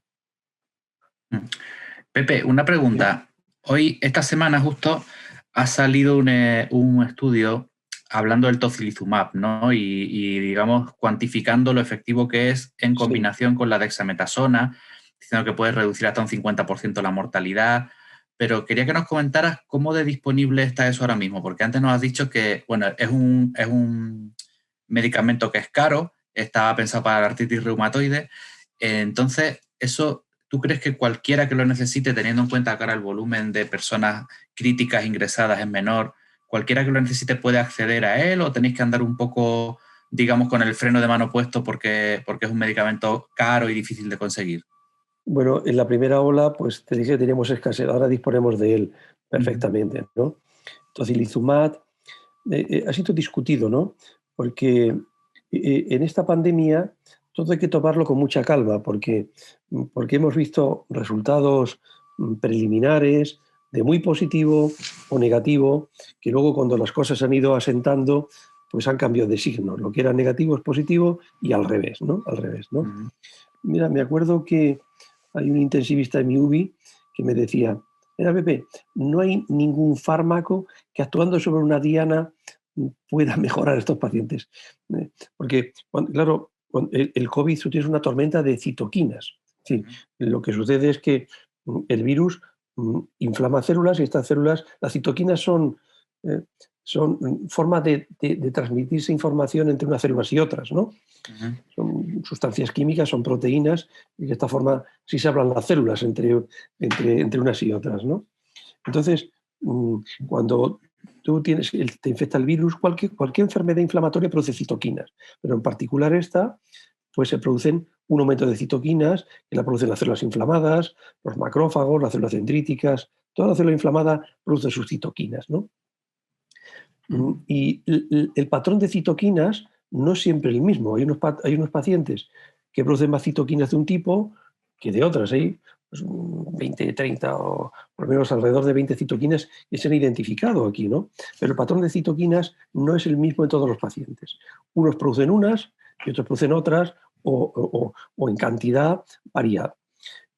Pepe, una pregunta. Hoy, esta semana justo, ha salido un estudio hablando del tocilizumab, ¿no? Y digamos, cuantificando lo efectivo que es en combinación con la dexametasona, diciendo que puede reducir hasta un 50% la mortalidad. Pero quería que nos comentaras cómo de disponible está eso ahora mismo, porque antes nos has dicho que, bueno, es un medicamento que es caro, estaba pensado para la artritis reumatoide. Entonces, eso, ¿tú crees que cualquiera que lo necesite, teniendo en cuenta que ahora el volumen de personas críticas ingresadas es menor, cualquiera que lo necesite puede acceder a él, o tenéis que andar un poco, digamos, con el freno de mano puesto porque es un medicamento caro y difícil de conseguir? Bueno, en la primera ola, pues te dije que teníamos escasez, ahora disponemos de él perfectamente, ¿no? Tocilizumab ha sido discutido, ¿no? Porque en esta pandemia todo hay que tomarlo con mucha calma porque hemos visto resultados preliminares de muy positivo o negativo, que luego cuando las cosas han ido asentando, pues han cambiado de signo. Lo que era negativo es positivo y al revés, ¿no? Al revés, ¿no? Uh-huh. Mira, me acuerdo que hay un intensivista de mi UBI que me decía, mira, Pepe, no hay ningún fármaco que actuando sobre una diana pueda mejorar a estos pacientes. Porque, claro, el COVID es una tormenta de citoquinas. Sí, lo que sucede es que el virus inflama células y estas células, las citoquinas son formas de transmitirse información entre unas células y otras, ¿no? Uh-huh. Son sustancias químicas, son proteínas, y de esta forma sí se hablan las células entre unas y otras, ¿no? Entonces, cuando tú te infecta el virus, cualquier enfermedad inflamatoria produce citoquinas, pero en particular esta, pues se producen un aumento de citoquinas, que la producen las células inflamadas, los macrófagos, las células dendríticas, toda la célula inflamada produce sus citoquinas, ¿no? Y el patrón de citoquinas no es siempre el mismo. Hay unos pacientes que producen más citoquinas de un tipo que de otras. Hay pues 20, 30 o por lo menos alrededor de 20 citoquinas que se han identificado aquí, ¿no? Pero el patrón de citoquinas no es el mismo en todos los pacientes. Unos producen unas y otros producen otras o en cantidad variada.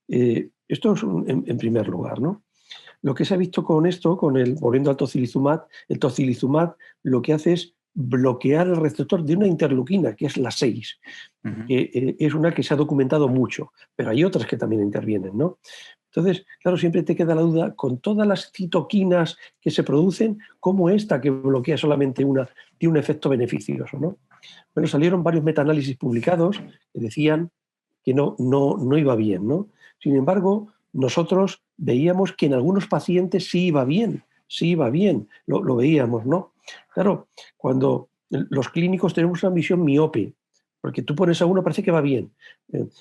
Esto es en primer lugar, ¿no? Lo que se ha visto con esto, volviendo al tocilizumab, el tocilizumab lo que hace es bloquear el receptor de una interleuquina, que es la 6, uh-huh. que es una que se ha documentado mucho, pero hay otras que también intervienen, ¿no? Entonces, claro, siempre te queda la duda, con todas las citoquinas que se producen, ¿cómo esta que bloquea solamente una tiene un efecto beneficioso, ¿no? Bueno, salieron varios metaanálisis publicados que decían que no iba bien, ¿no? Sin embargo, nosotros veíamos que en algunos pacientes sí iba bien, lo veíamos, ¿no? Claro, cuando los clínicos tenemos una visión miope, porque tú pones a uno, parece que va bien,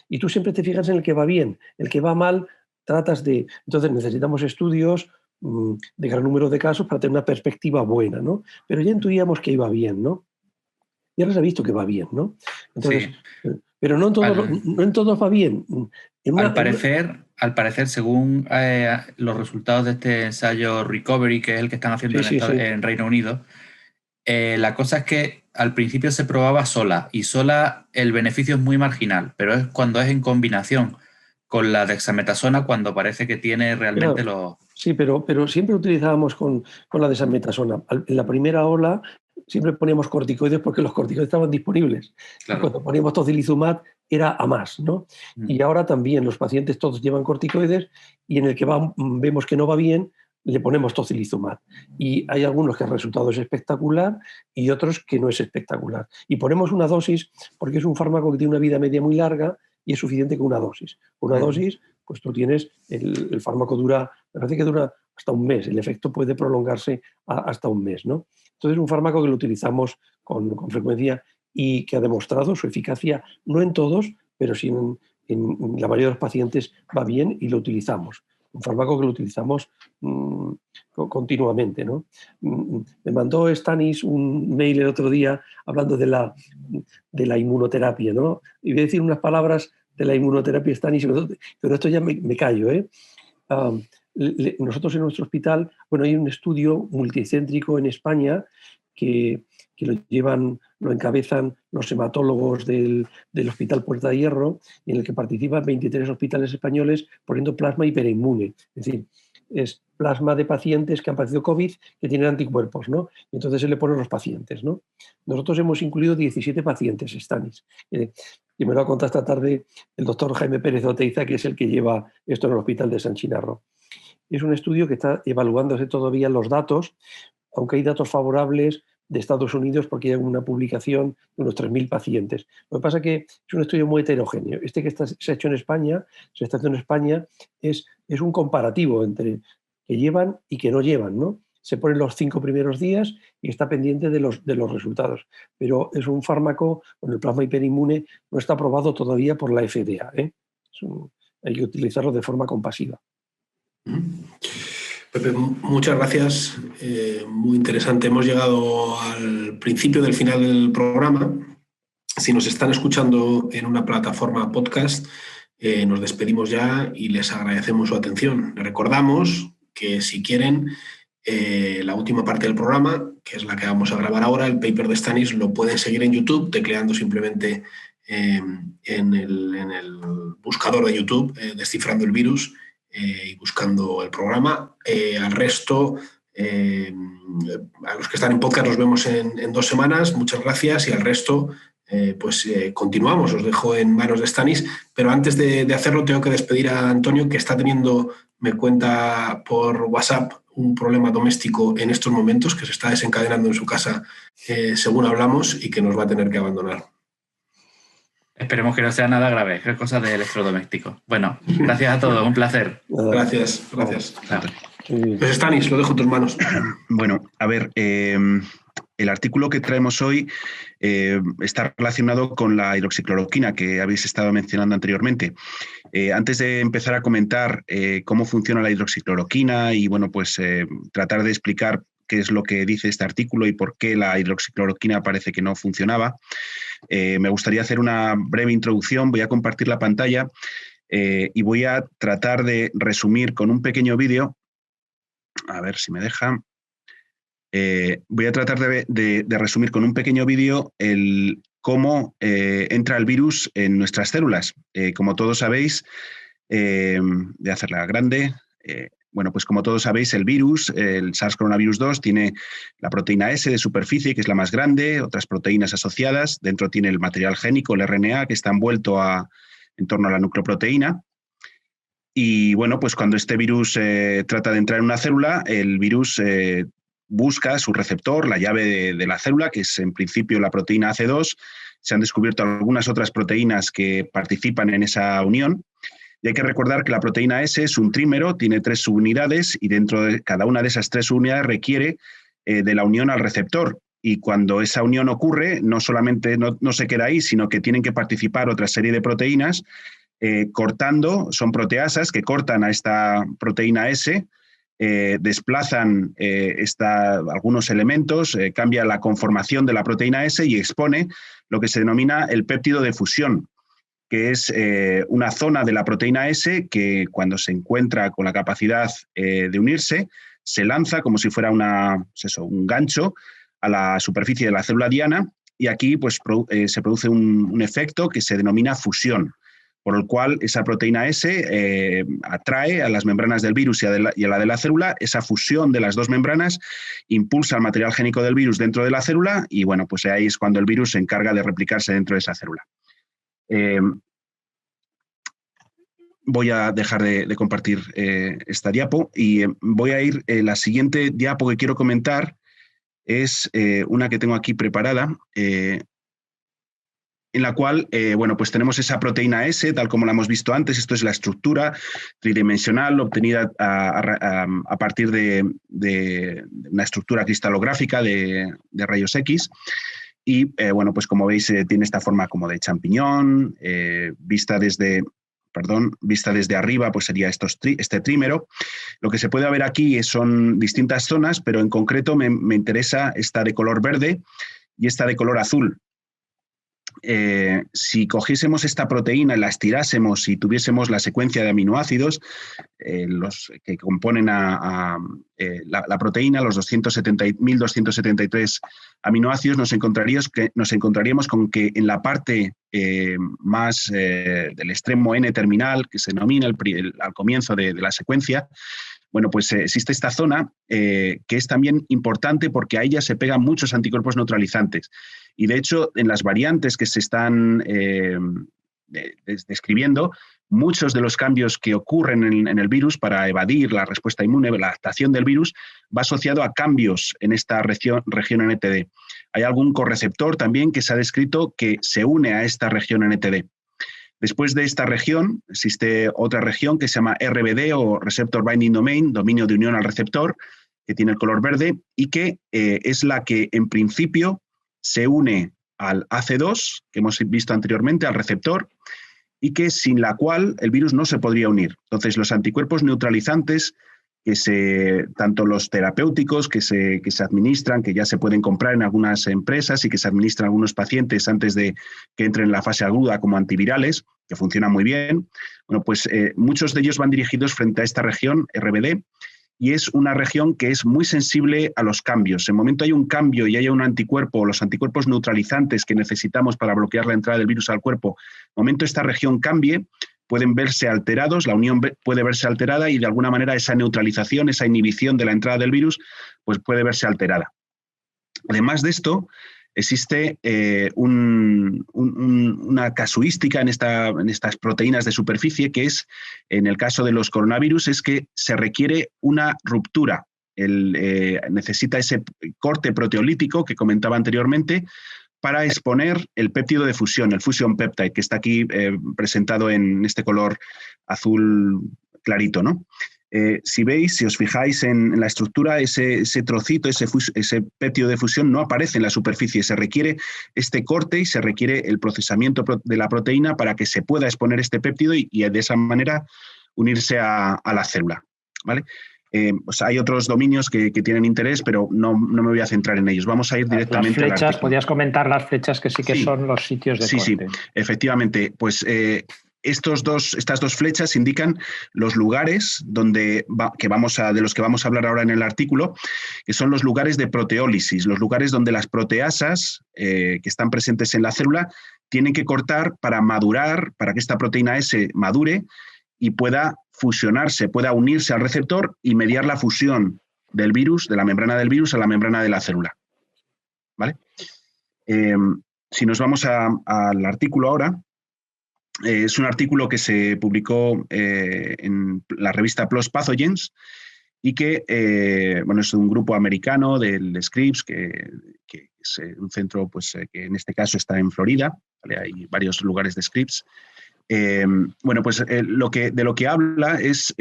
y tú siempre te fijas en el que va bien, el que va mal, tratas de... Entonces necesitamos estudios de gran número de casos para tener una perspectiva buena, ¿no? Pero ya intuíamos que iba bien, ¿no? Y ahora se ha visto que va bien, ¿no? Entonces, sí. Pero no en todos va bien. Al parecer, según los resultados de este ensayo Recovery, que es el que están haciendo en Reino Unido, la cosa es que al principio se probaba sola, y sola el beneficio es muy marginal, pero es cuando es en combinación con la dexametasona cuando parece que tiene realmente los... Sí, pero siempre utilizábamos con la dexametasona. En la primera ola siempre poníamos corticoides porque los corticoides estaban disponibles. Claro. Y cuando poníamos tocilizumab era a más, ¿no? Y ahora también los pacientes todos llevan corticoides y en el que vemos que no va bien, le ponemos tocilizumab. Y hay algunos que el resultado es espectacular y otros que no es espectacular. Y ponemos una dosis porque es un fármaco que tiene una vida media muy larga y es suficiente con una dosis. Con una dosis, pues tú tienes, el fármaco me parece que dura hasta un mes, el efecto puede prolongarse hasta un mes, ¿no? Entonces es un fármaco que lo utilizamos con frecuencia y que ha demostrado su eficacia, no en todos, pero sí en la mayoría de los pacientes va bien y lo utilizamos. Un fármaco que lo utilizamos continuamente, ¿no? Me mandó Stanis un mail el otro día hablando de la inmunoterapia, ¿no? Y voy a decir unas palabras de la inmunoterapia, Stanis, pero esto ya me callo, ¿eh? Nosotros en nuestro hospital, bueno, hay un estudio multicéntrico en España que lo encabezan los hematólogos del Hospital Puerta de Hierro, y en el que participan 23 hospitales españoles poniendo plasma hiperinmune. Es decir, es plasma de pacientes que han padecido COVID que tienen anticuerpos, ¿no? Y entonces se le ponen a los pacientes, ¿no? Nosotros hemos incluido 17 pacientes, Stanis. Y me lo ha contado esta tarde el doctor Jaime Pérez Oteiza, que es el que lleva esto en el Hospital de San Chinarro. Es un estudio que está evaluándose todavía los datos, aunque hay datos favorables de Estados Unidos porque hay una publicación de unos 3.000 pacientes. Lo que pasa es que es un estudio muy heterogéneo. Este que se ha hecho en España, es un comparativo entre que llevan y que no llevan, ¿no? Se ponen los 5 primeros días y está pendiente de los resultados. Pero es un fármaco, con el plasma hiperinmune, no está aprobado todavía por la FDA, ¿eh? Hay que utilizarlo de forma compasiva. Pepe, muchas gracias. Muy interesante. Hemos llegado al principio del final del programa Si nos están escuchando en una plataforma podcast, nos despedimos ya y les agradecemos su atención. Les recordamos que si quieren, la última parte del programa, que es la que vamos a grabar ahora, el paper de Stanis, lo pueden seguir en YouTube, tecleando simplemente en el buscador de YouTube, Descifrando el Virus, y buscando el programa. Al resto, a los que están en podcast, nos vemos en 2 semanas. Muchas gracias. Y al resto, continuamos. Os dejo en manos de Stanis. Pero antes de hacerlo, tengo que despedir a Antonio, que está teniendo, me cuenta por WhatsApp, un problema doméstico en estos momentos, que se está desencadenando en su casa según hablamos, y que nos va a tener que abandonar. Esperemos que no sea nada grave, que es cosa de electrodoméstico. Bueno, gracias a todos, un placer. Gracias. Pues Stanis, lo dejo en tus manos. Bueno, a ver, el artículo que traemos hoy está relacionado con la hidroxicloroquina que habéis estado mencionando anteriormente. Antes de empezar a comentar cómo funciona la hidroxicloroquina y bueno, pues tratar de explicar qué es lo que dice este artículo y por qué la hidroxicloroquina parece que no funcionaba, me gustaría hacer una breve introducción. Voy a compartir la pantalla y voy a tratar de resumir con un pequeño vídeo. A ver si me deja. Voy a tratar de resumir con un pequeño vídeo cómo entra el virus en nuestras células. Como todos sabéis, voy a hacerla grande. Bueno, pues como todos sabéis, el virus, el SARS-CoV-2, tiene la proteína S de superficie, que es la más grande, otras proteínas asociadas. Dentro tiene el material génico, el RNA, que está envuelto en torno a la nucleoproteína. Y bueno, pues cuando este virus trata de entrar en una célula, el virus busca su receptor, la llave de la célula, que es en principio la proteína AC2. Se han descubierto algunas otras proteínas que participan en esa unión. Y hay que recordar que la proteína S es un trímero, tiene 3 subunidades y dentro de cada una de esas 3 subunidades requiere de la unión al receptor. Y cuando esa unión ocurre, no solamente no se queda ahí, sino que tienen que participar otra serie de proteínas cortando, son proteasas que cortan a esta proteína S, desplazan algunos elementos, cambia la conformación de la proteína S y expone lo que se denomina el péptido de fusión, que es una zona de la proteína S que cuando se encuentra con la capacidad de unirse, se lanza como si fuera un gancho a la superficie de la célula diana y aquí pues, se produce un efecto que se denomina fusión, por el cual esa proteína S atrae a las membranas del virus y a la de la célula. Esa fusión de las 2 membranas impulsa el material génico del virus dentro de la célula y bueno, pues ahí es cuando el virus se encarga de replicarse dentro de esa célula. Voy a dejar de compartir esta diapo y voy a ir, la siguiente diapo que quiero comentar es una que tengo aquí preparada, en la cual, bueno, pues tenemos esa proteína S, tal como la hemos visto antes. Esto es la estructura tridimensional obtenida a partir de una estructura cristalográfica de rayos X. Y, bueno, pues como veis, tiene esta forma como de champiñón, vista desde arriba, pues sería este trímero. Lo que se puede ver aquí son distintas zonas, pero en concreto me interesa esta de color verde y esta de color azul. Si cogiésemos esta proteína y la estirásemos y tuviésemos la secuencia de aminoácidos, los que componen la proteína, los 1.273 aminoácidos, nos encontraríamos con que en la parte más del extremo N terminal, que se denomina al comienzo de la secuencia, bueno, pues existe esta zona que es también importante porque a ella se pegan muchos anticuerpos neutralizantes. Y de hecho, en las variantes que se están describiendo, muchos de los cambios que ocurren en el virus para evadir la respuesta inmune, la adaptación del virus, va asociado a cambios en esta región NTD. Hay algún correceptor también que se ha descrito que se une a esta región NTD. Después de esta región, existe otra región que se llama RBD o Receptor Binding Domain, dominio de unión al receptor, que tiene el color verde y que es la que en principio se une al AC2, que hemos visto anteriormente, al receptor, y que sin la cual el virus no se podría unir. Entonces, los anticuerpos neutralizantes tanto los terapéuticos que se administran, que ya se pueden comprar en algunas empresas y que se administran a algunos pacientes antes de que entren en la fase aguda, como antivirales, que funcionan muy bien. Bueno, pues muchos de ellos van dirigidos frente a esta región, RBD, y es una región que es muy sensible a los cambios. En el momento hay un cambio y haya un anticuerpo, los anticuerpos neutralizantes que necesitamos para bloquear la entrada del virus al cuerpo, en el momento esta región cambie, pueden verse alterados, la unión puede verse alterada y de alguna manera esa neutralización, esa inhibición de la entrada del virus, pues puede verse alterada. Además de esto, existe una casuística en estas proteínas de superficie que es, en el caso de los coronavirus, es que se requiere una ruptura. Necesita ese corte proteolítico que comentaba anteriormente para exponer el péptido de fusión, el fusion peptide, que está aquí presentado en este color azul clarito, ¿no? Si os fijáis en la estructura, ese trocito, ese péptido de fusión no aparece en la superficie. Se requiere este corte y se requiere el procesamiento de la proteína para que se pueda exponer este péptido y de esa manera unirse a la célula, ¿vale? Pues hay otros dominios que tienen interés, pero no me voy a centrar en ellos. Vamos a ir directamente las flechas, al artículo. ¿podías comentar las flechas que sí que son los sitios de corte? Sí, efectivamente. Pues estas dos flechas indican los lugares de los que vamos a hablar ahora en el artículo, que son los lugares de proteólisis, los lugares donde las proteasas que están presentes en la célula tienen que cortar para madurar, para que esta proteína S madure y pueda fusionarse, pueda unirse al receptor y mediar la fusión del virus, de la membrana del virus a la membrana de la célula. ¿Vale? Si nos vamos al artículo ahora, es un artículo que se publicó en la revista PLOS Pathogens y que es un grupo americano del Scripps, que es un centro pues, que en este caso está en Florida, ¿vale? Hay varios lugares de Scripps. De lo que habla es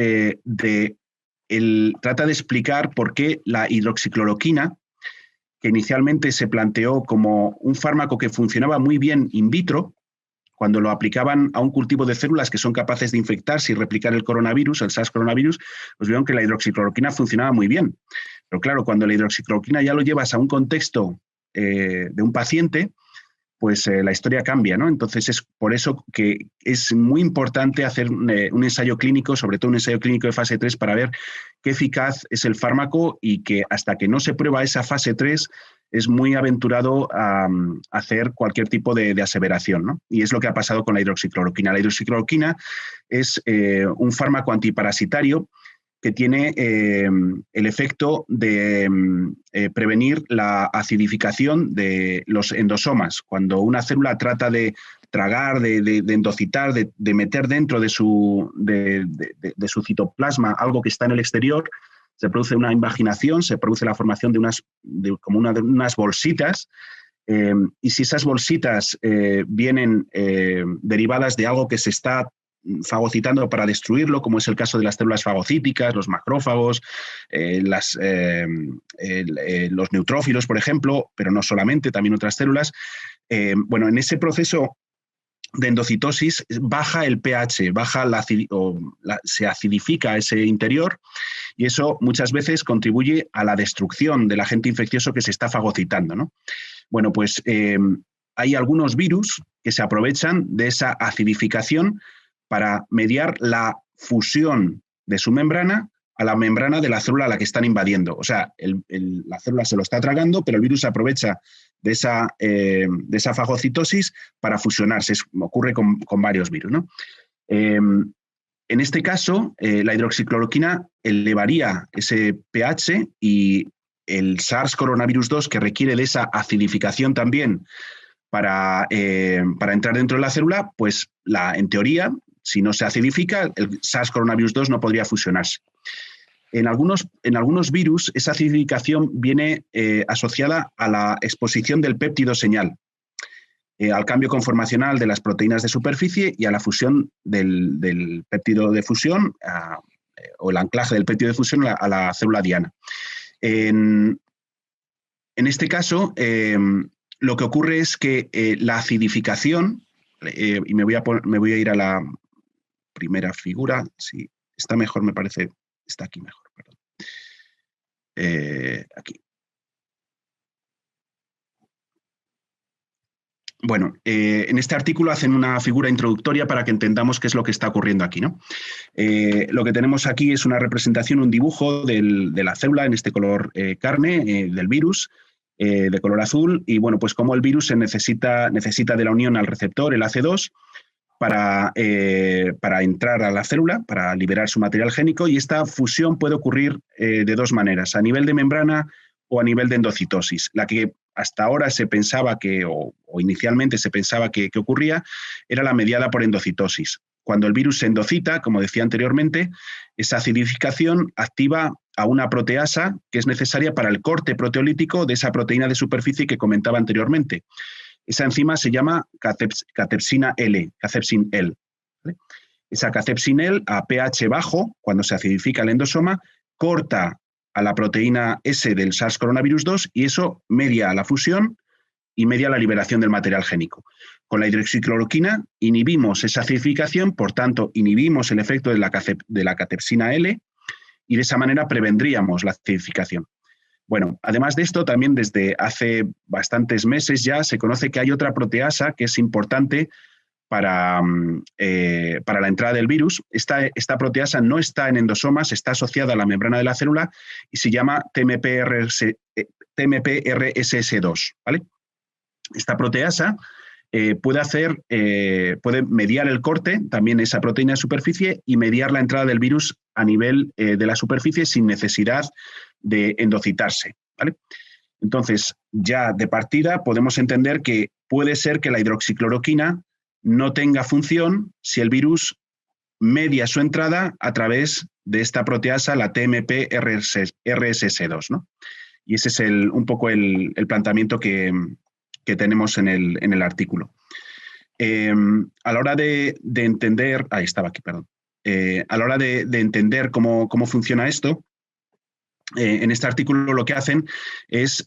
trata de explicar por qué la hidroxicloroquina, que inicialmente se planteó como un fármaco que funcionaba muy bien in vitro, cuando lo aplicaban a un cultivo de células que son capaces de infectarse y replicar el coronavirus, el SARS coronavirus, pues vieron que la hidroxicloroquina funcionaba muy bien. Pero claro, cuando la hidroxicloroquina ya lo llevas a un contexto de un paciente, pues la historia cambia, ¿no? Entonces es por eso que es muy importante hacer un ensayo clínico, sobre todo un ensayo clínico de fase 3, para ver qué eficaz es el fármaco y que hasta que no se prueba esa fase 3 es muy aventurado a hacer cualquier tipo de aseveración, ¿no? Y es lo que ha pasado con la hidroxicloroquina. La hidroxicloroquina es un fármaco antiparasitario que tiene el efecto de prevenir la acidificación de los endosomas. Cuando una célula trata de tragar, de endocitar, de meter dentro de su citoplasma algo que está en el exterior, se produce una invaginación, se produce la formación de unas bolsitas, y si esas bolsitas vienen derivadas de algo que se está fagocitando para destruirlo, como es el caso de las células fagocíticas, los macrófagos, los neutrófilos, por ejemplo, pero no solamente, también otras células. En ese proceso de endocitosis baja el pH, se acidifica ese interior y eso muchas veces contribuye a la destrucción del agente infeccioso que se está fagocitando, ¿no? Bueno, pues hay algunos virus que se aprovechan de esa acidificación para mediar la fusión de su membrana a la membrana de la célula a la que están invadiendo. O sea, la célula se lo está tragando, pero el virus se aprovecha de esa fagocitosis para fusionarse. Ocurre con varios virus, ¿no? En este caso, la hidroxicloroquina elevaría ese pH y el SARS coronavirus 2, que requiere de esa acidificación también para entrar dentro de la célula, pues en teoría, si no se acidifica, el SARS coronavirus 2 no podría fusionarse. En algunos virus, esa acidificación viene asociada a la exposición del péptido señal, al cambio conformacional de las proteínas de superficie y a la fusión del péptido de fusión o el anclaje del péptido de fusión a la célula diana. En este caso, lo que ocurre es que la acidificación, y me voy a ir a la primera figura, si está mejor, me parece, está aquí mejor, perdón. Aquí. Bueno, en este artículo hacen una figura introductoria para que entendamos qué es lo que está ocurriendo aquí, ¿no? Lo que tenemos aquí es una representación, un dibujo de la célula en este color carne, del virus, de color azul, y bueno, pues cómo el virus necesita de la unión al receptor, el AC2, para entrar a la célula, para liberar su material génico, y esta fusión puede ocurrir de dos maneras, a nivel de membrana o a nivel de endocitosis. La que hasta ahora se pensaba o inicialmente se pensaba que ocurría era la mediada por endocitosis. Cuando el virus se endocita, como decía anteriormente, esa acidificación activa a una proteasa que es necesaria para el corte proteolítico de esa proteína de superficie que comentaba anteriormente. Esa enzima se llama cathepsina L, cathepsin L. ¿Vale? Esa cathepsin L a pH bajo, cuando se acidifica el endosoma, corta a la proteína S del SARS coronavirus 2 y eso media la fusión y media la liberación del material génico. Con la hidroxicloroquina inhibimos esa acidificación, por tanto inhibimos el efecto de la cathepsina L y de esa manera prevendríamos la acidificación. Bueno, además de esto, también desde hace bastantes meses ya se conoce que hay otra proteasa que es importante para la entrada del virus. Esta proteasa no está en endosomas, está asociada a la membrana de la célula y se llama TMPRSS2. ¿Vale? Esta proteasa puede mediar el corte, también esa proteína de superficie, y mediar la entrada del virus a nivel de la superficie sin necesidad de endocitarse. ¿Vale? Entonces, ya de partida podemos entender que puede ser que la hidroxicloroquina no tenga función si el virus media su entrada a través de esta proteasa, la TMPRSS2, ¿no? Y ese es un poco el planteamiento que tenemos en el artículo. A la hora de entender... Ahí estaba aquí, perdón. A la hora de entender cómo funciona esto, en este artículo lo que hacen es,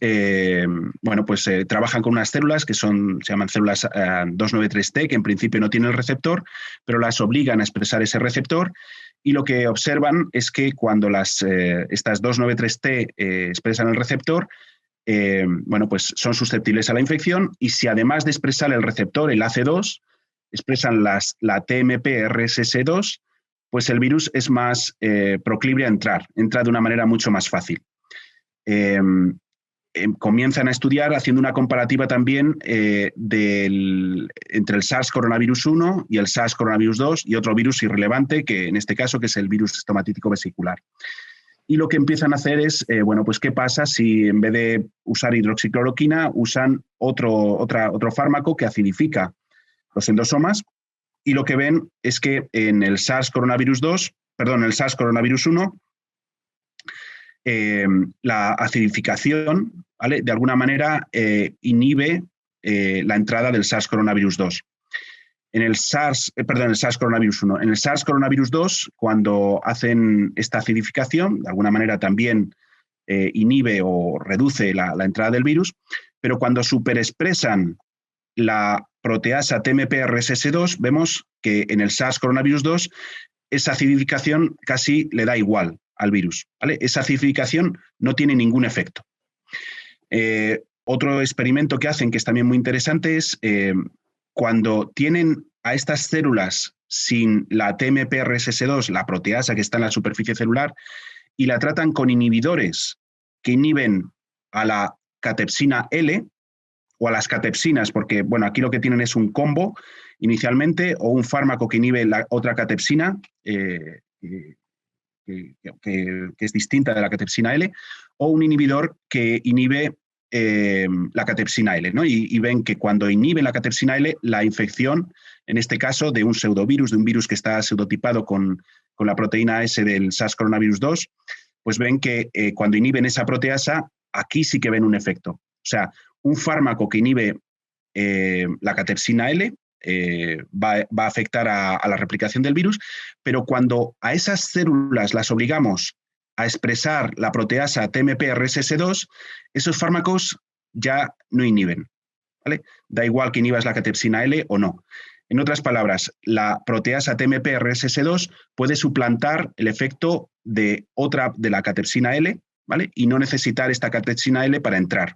trabajan con unas células que se llaman células 293T, que en principio no tienen el receptor, pero las obligan a expresar ese receptor, y lo que observan es que cuando estas 293T expresan el receptor, son susceptibles a la infección, y si además de expresar el receptor, el AC2, expresan la TMPRSS2, pues el virus es más proclive a entra de una manera mucho más fácil. Comienzan a estudiar haciendo una comparativa también entre el SARS coronavirus 1 y el SARS coronavirus 2 y otro virus irrelevante, que en este caso que es el virus estomatítico vesicular. Y lo que empiezan a hacer es, ¿qué pasa si en vez de usar hidroxicloroquina usan otro fármaco que acidifica los endosomas? Y lo que ven es que en el SARS coronavirus 1, la acidificación, ¿vale?, de alguna manera inhibe la entrada del SARS coronavirus 2. En el SARS coronavirus 1. En el SARS coronavirus 2, cuando hacen esta acidificación, de alguna manera también inhibe o reduce la entrada del virus, pero cuando superexpresan la proteasa TMPRSS2, vemos que en el SARS coronavirus 2 esa acidificación casi le da igual al virus, ¿vale? Esa acidificación no tiene ningún efecto. Otro experimento que hacen, que es también muy interesante, es cuando tienen a estas células sin la TMPRSS2, la proteasa que está en la superficie celular, y la tratan con inhibidores que inhiben a la cathepsina L, o a las catepsinas, porque aquí lo que tienen es un combo inicialmente, o un fármaco que inhibe la otra catepsina, que es distinta de la cathepsina L, o un inhibidor que inhibe la cathepsina L, ¿no? Y ven que cuando inhiben la cathepsina L, la infección, en este caso de un pseudovirus, de un virus que está pseudotipado con la proteína S del SARS coronavirus 2, pues ven que cuando inhiben esa proteasa, aquí sí que ven un efecto. O sea, un fármaco que inhibe la cathepsina L va a afectar a la replicación del virus, pero cuando a esas células las obligamos a expresar la proteasa TMPRSS2, esos fármacos ya no inhiben, ¿vale? Da igual que inhibas la cathepsina L o no. En otras palabras, la proteasa TMP-RSS2 puede suplantar el efecto de la catepsina L, ¿vale? Y no necesitar esta catepsina L para entrar.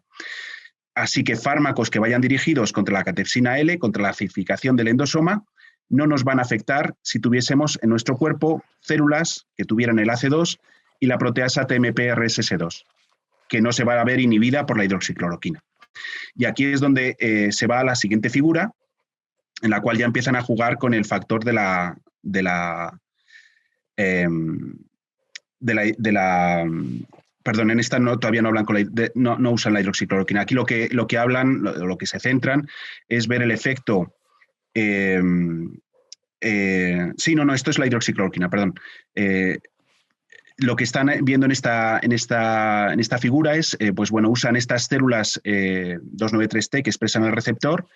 Así que fármacos que vayan dirigidos contra la catepsina L, contra la acidificación del endosoma, no nos van a afectar si tuviésemos en nuestro cuerpo células que tuvieran el AC2 y la proteasa TMP-RSS2, que no se va a ver inhibida por la hidroxicloroquina. Y aquí es donde se va a la siguiente figura, en la cual ya empiezan a jugar con el factor perdón, en esta todavía no hablan no usan la hidroxicloroquina. Aquí lo que hablan, lo que se centran, es ver el efecto. Esto es la hidroxicloroquina, perdón. Lo que están viendo en esta figura es, usan estas células 293T que expresan el receptor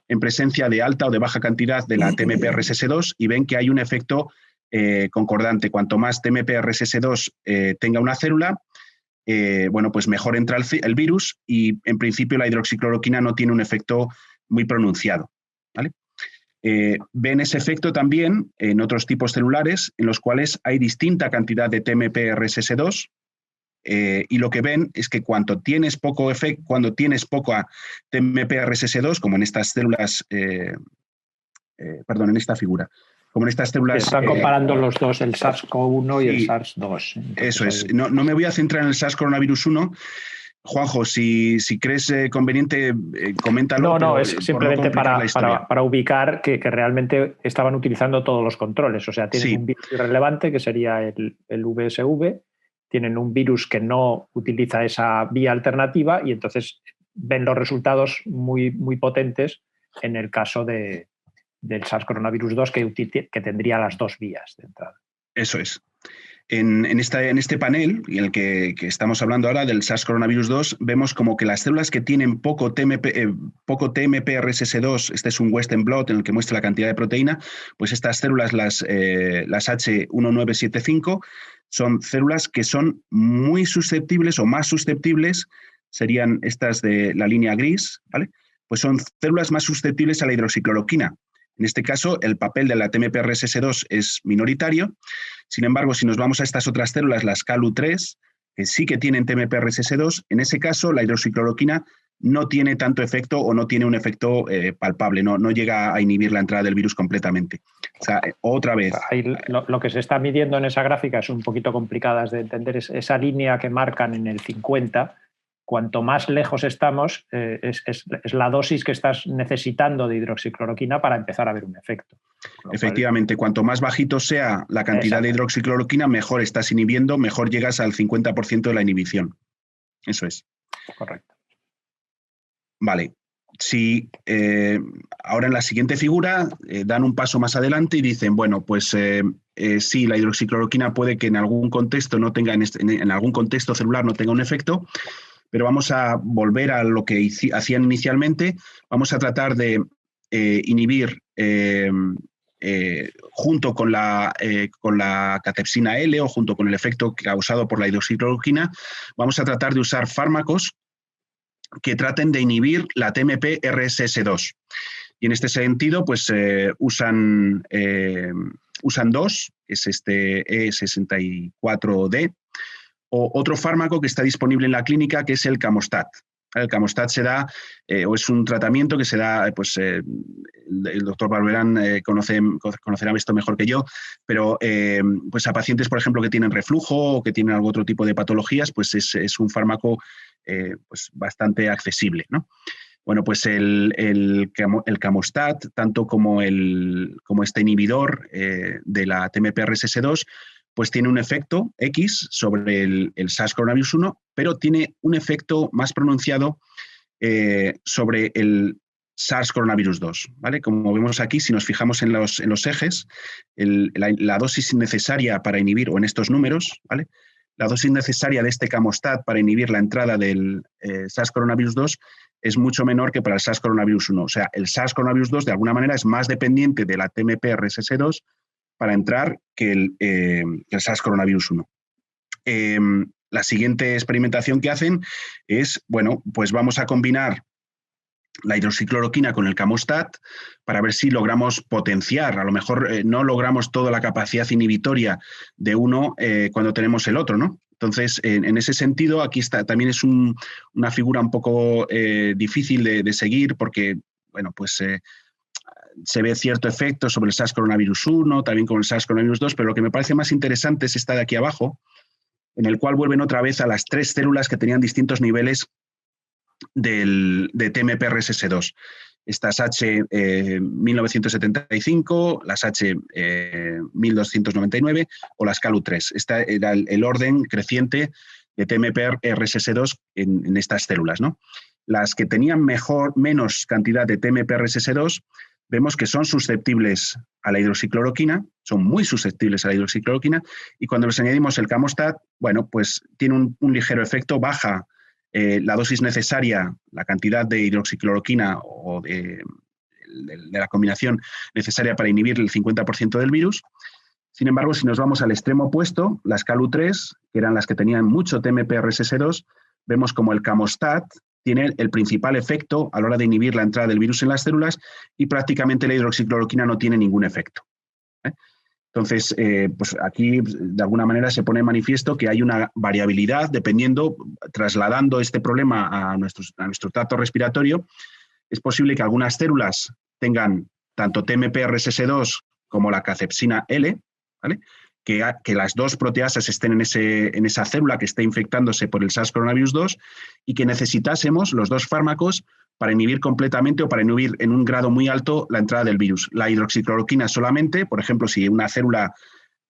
en presencia de alta o de baja cantidad de la TMP-RSS2 y ven que hay un efecto concordante. Cuanto más TMP-RSS2 tenga una célula, pues mejor entra el virus y en principio la hidroxicloroquina no tiene un efecto muy pronunciado, ¿vale? Ven ese efecto también en otros tipos celulares en los cuales hay distinta cantidad de TMP-RSS2 y lo que ven es que cuando tienes poca TMP-RSS2, como en estas células, en esta figura, como en estas células... Están comparando los dos, el SARS-CoV-1 y el SARS-2. Entonces, eso es. No me voy a centrar en el SARS-CoV-1. Juanjo, si crees conveniente, coméntalo. No, es simplemente para ubicar que realmente estaban utilizando todos los controles. O sea, tienen un virus irrelevante, que sería el VSV, tienen un virus que no utiliza esa vía alternativa y entonces ven los resultados muy, muy potentes en el caso del SARS-CoV-2 que tendría las dos vías de entrada. Eso es. En este panel, en el que estamos hablando ahora del SARS-CoV-2, vemos como que las células que tienen poco TMP-RSS2, este es un Western blot en el que muestra la cantidad de proteína, pues estas células, las H1975, son células que son muy susceptibles o más susceptibles, serían estas de la línea gris, ¿vale? Pues son células más susceptibles a la hidroxicloroquina. En este caso, el papel de la TMP-RSS2 es minoritario. Sin embargo, si nos vamos a estas otras células, las CALU3, que sí que tienen TMP-RSS2, en ese caso la hidroxicloroquina no tiene tanto efecto o no tiene un efecto palpable, no llega a inhibir la entrada del virus completamente. O sea, otra vez... Ahí lo que se está midiendo en esa gráfica es un poquito complicadas de entender, es esa línea que marcan en el 50. Cuanto más lejos estamos, es la dosis que estás necesitando de hidroxicloroquina para empezar a ver un efecto. Efectivamente, cuanto más bajito sea la cantidad de hidroxicloroquina, mejor estás inhibiendo, mejor llegas al 50% de la inhibición. Eso es. Correcto. Vale. Si ahora en la siguiente figura dan un paso más adelante y dicen, bueno, pues sí, la hidroxicloroquina puede que en algún contexto no tenga, en algún contexto celular no tenga un efecto, pero vamos a volver a lo que hacían inicialmente. Vamos a tratar de inhibir junto con la catepsina L o junto con el efecto causado por la hidroxicloroquina, vamos a tratar de usar fármacos que traten de inhibir la TMP-RSS2. Y en este sentido, pues usan dos, es este E64D, o otro fármaco que está disponible en la clínica, que es el Camostat. El Camostat se da, o es un tratamiento que se da, el doctor Barberán conocerá esto mejor que yo, pero pues a pacientes, por ejemplo, que tienen reflujo o que tienen algún otro tipo de patologías, pues es un fármaco pues bastante accesible, ¿no? Bueno, pues el Camostat, tanto como este inhibidor de la TMP-RSS2, pues tiene un efecto X sobre el SARS-CoV-1, pero tiene un efecto más pronunciado sobre el SARS-CoV-2, ¿vale? Como vemos aquí, si nos fijamos en los ejes, la dosis necesaria para inhibir, o en estos números, ¿vale? La dosis necesaria de este Camostat para inhibir la entrada del SARS-CoV-2 es mucho menor que para el SARS-CoV-1. O sea, el SARS-CoV-2 de alguna manera es más dependiente de la TMP-RSS2 para entrar que el SARS-CoV-1. La siguiente experimentación que hacen es, bueno, pues vamos a combinar la hidroxicloroquina con el camostat para ver si logramos potenciar. A lo mejor no logramos toda la capacidad inhibitoria de uno cuando tenemos el otro, ¿no? Entonces, en ese sentido, aquí también es una figura un poco difícil de seguir porque, bueno, pues se ve cierto efecto sobre el SARS-CoV-1, también con el SARS-CoV-2, pero lo que me parece más interesante es esta de aquí abajo, en el cual vuelven otra vez a las 3 células que tenían distintos niveles de TMPRSS2. Estas H1975, las H1299 o las CALU3. Este era el orden creciente de TMPRSS2 en estas células, ¿no? Las que tenían menos cantidad de TMPRSS2 vemos que son susceptibles a la hidroxicloroquina, son muy susceptibles a la hidroxicloroquina, y cuando les añadimos el camostat, bueno, pues tiene un ligero efecto, baja la dosis necesaria, la cantidad de hidroxicloroquina o de la combinación necesaria para inhibir el 50% del virus. Sin embargo, si nos vamos al extremo opuesto, las CALU3, que eran las que tenían mucho TMPRSS2, vemos como el camostat tiene el principal efecto a la hora de inhibir la entrada del virus en las células y prácticamente la hidroxicloroquina no tiene ningún efecto. Entonces, pues aquí de alguna manera se pone de manifiesto que hay una variabilidad dependiendo, trasladando este problema a nuestro tracto respiratorio. Es posible que algunas células tengan tanto TMPRSS2 como la cathepsina L, ¿vale? Que las dos proteasas estén en esa célula que está infectándose por el SARS-CoV-2 y que necesitásemos los dos fármacos para inhibir completamente o para inhibir en un grado muy alto la entrada del virus. La hidroxicloroquina solamente, por ejemplo, si una célula,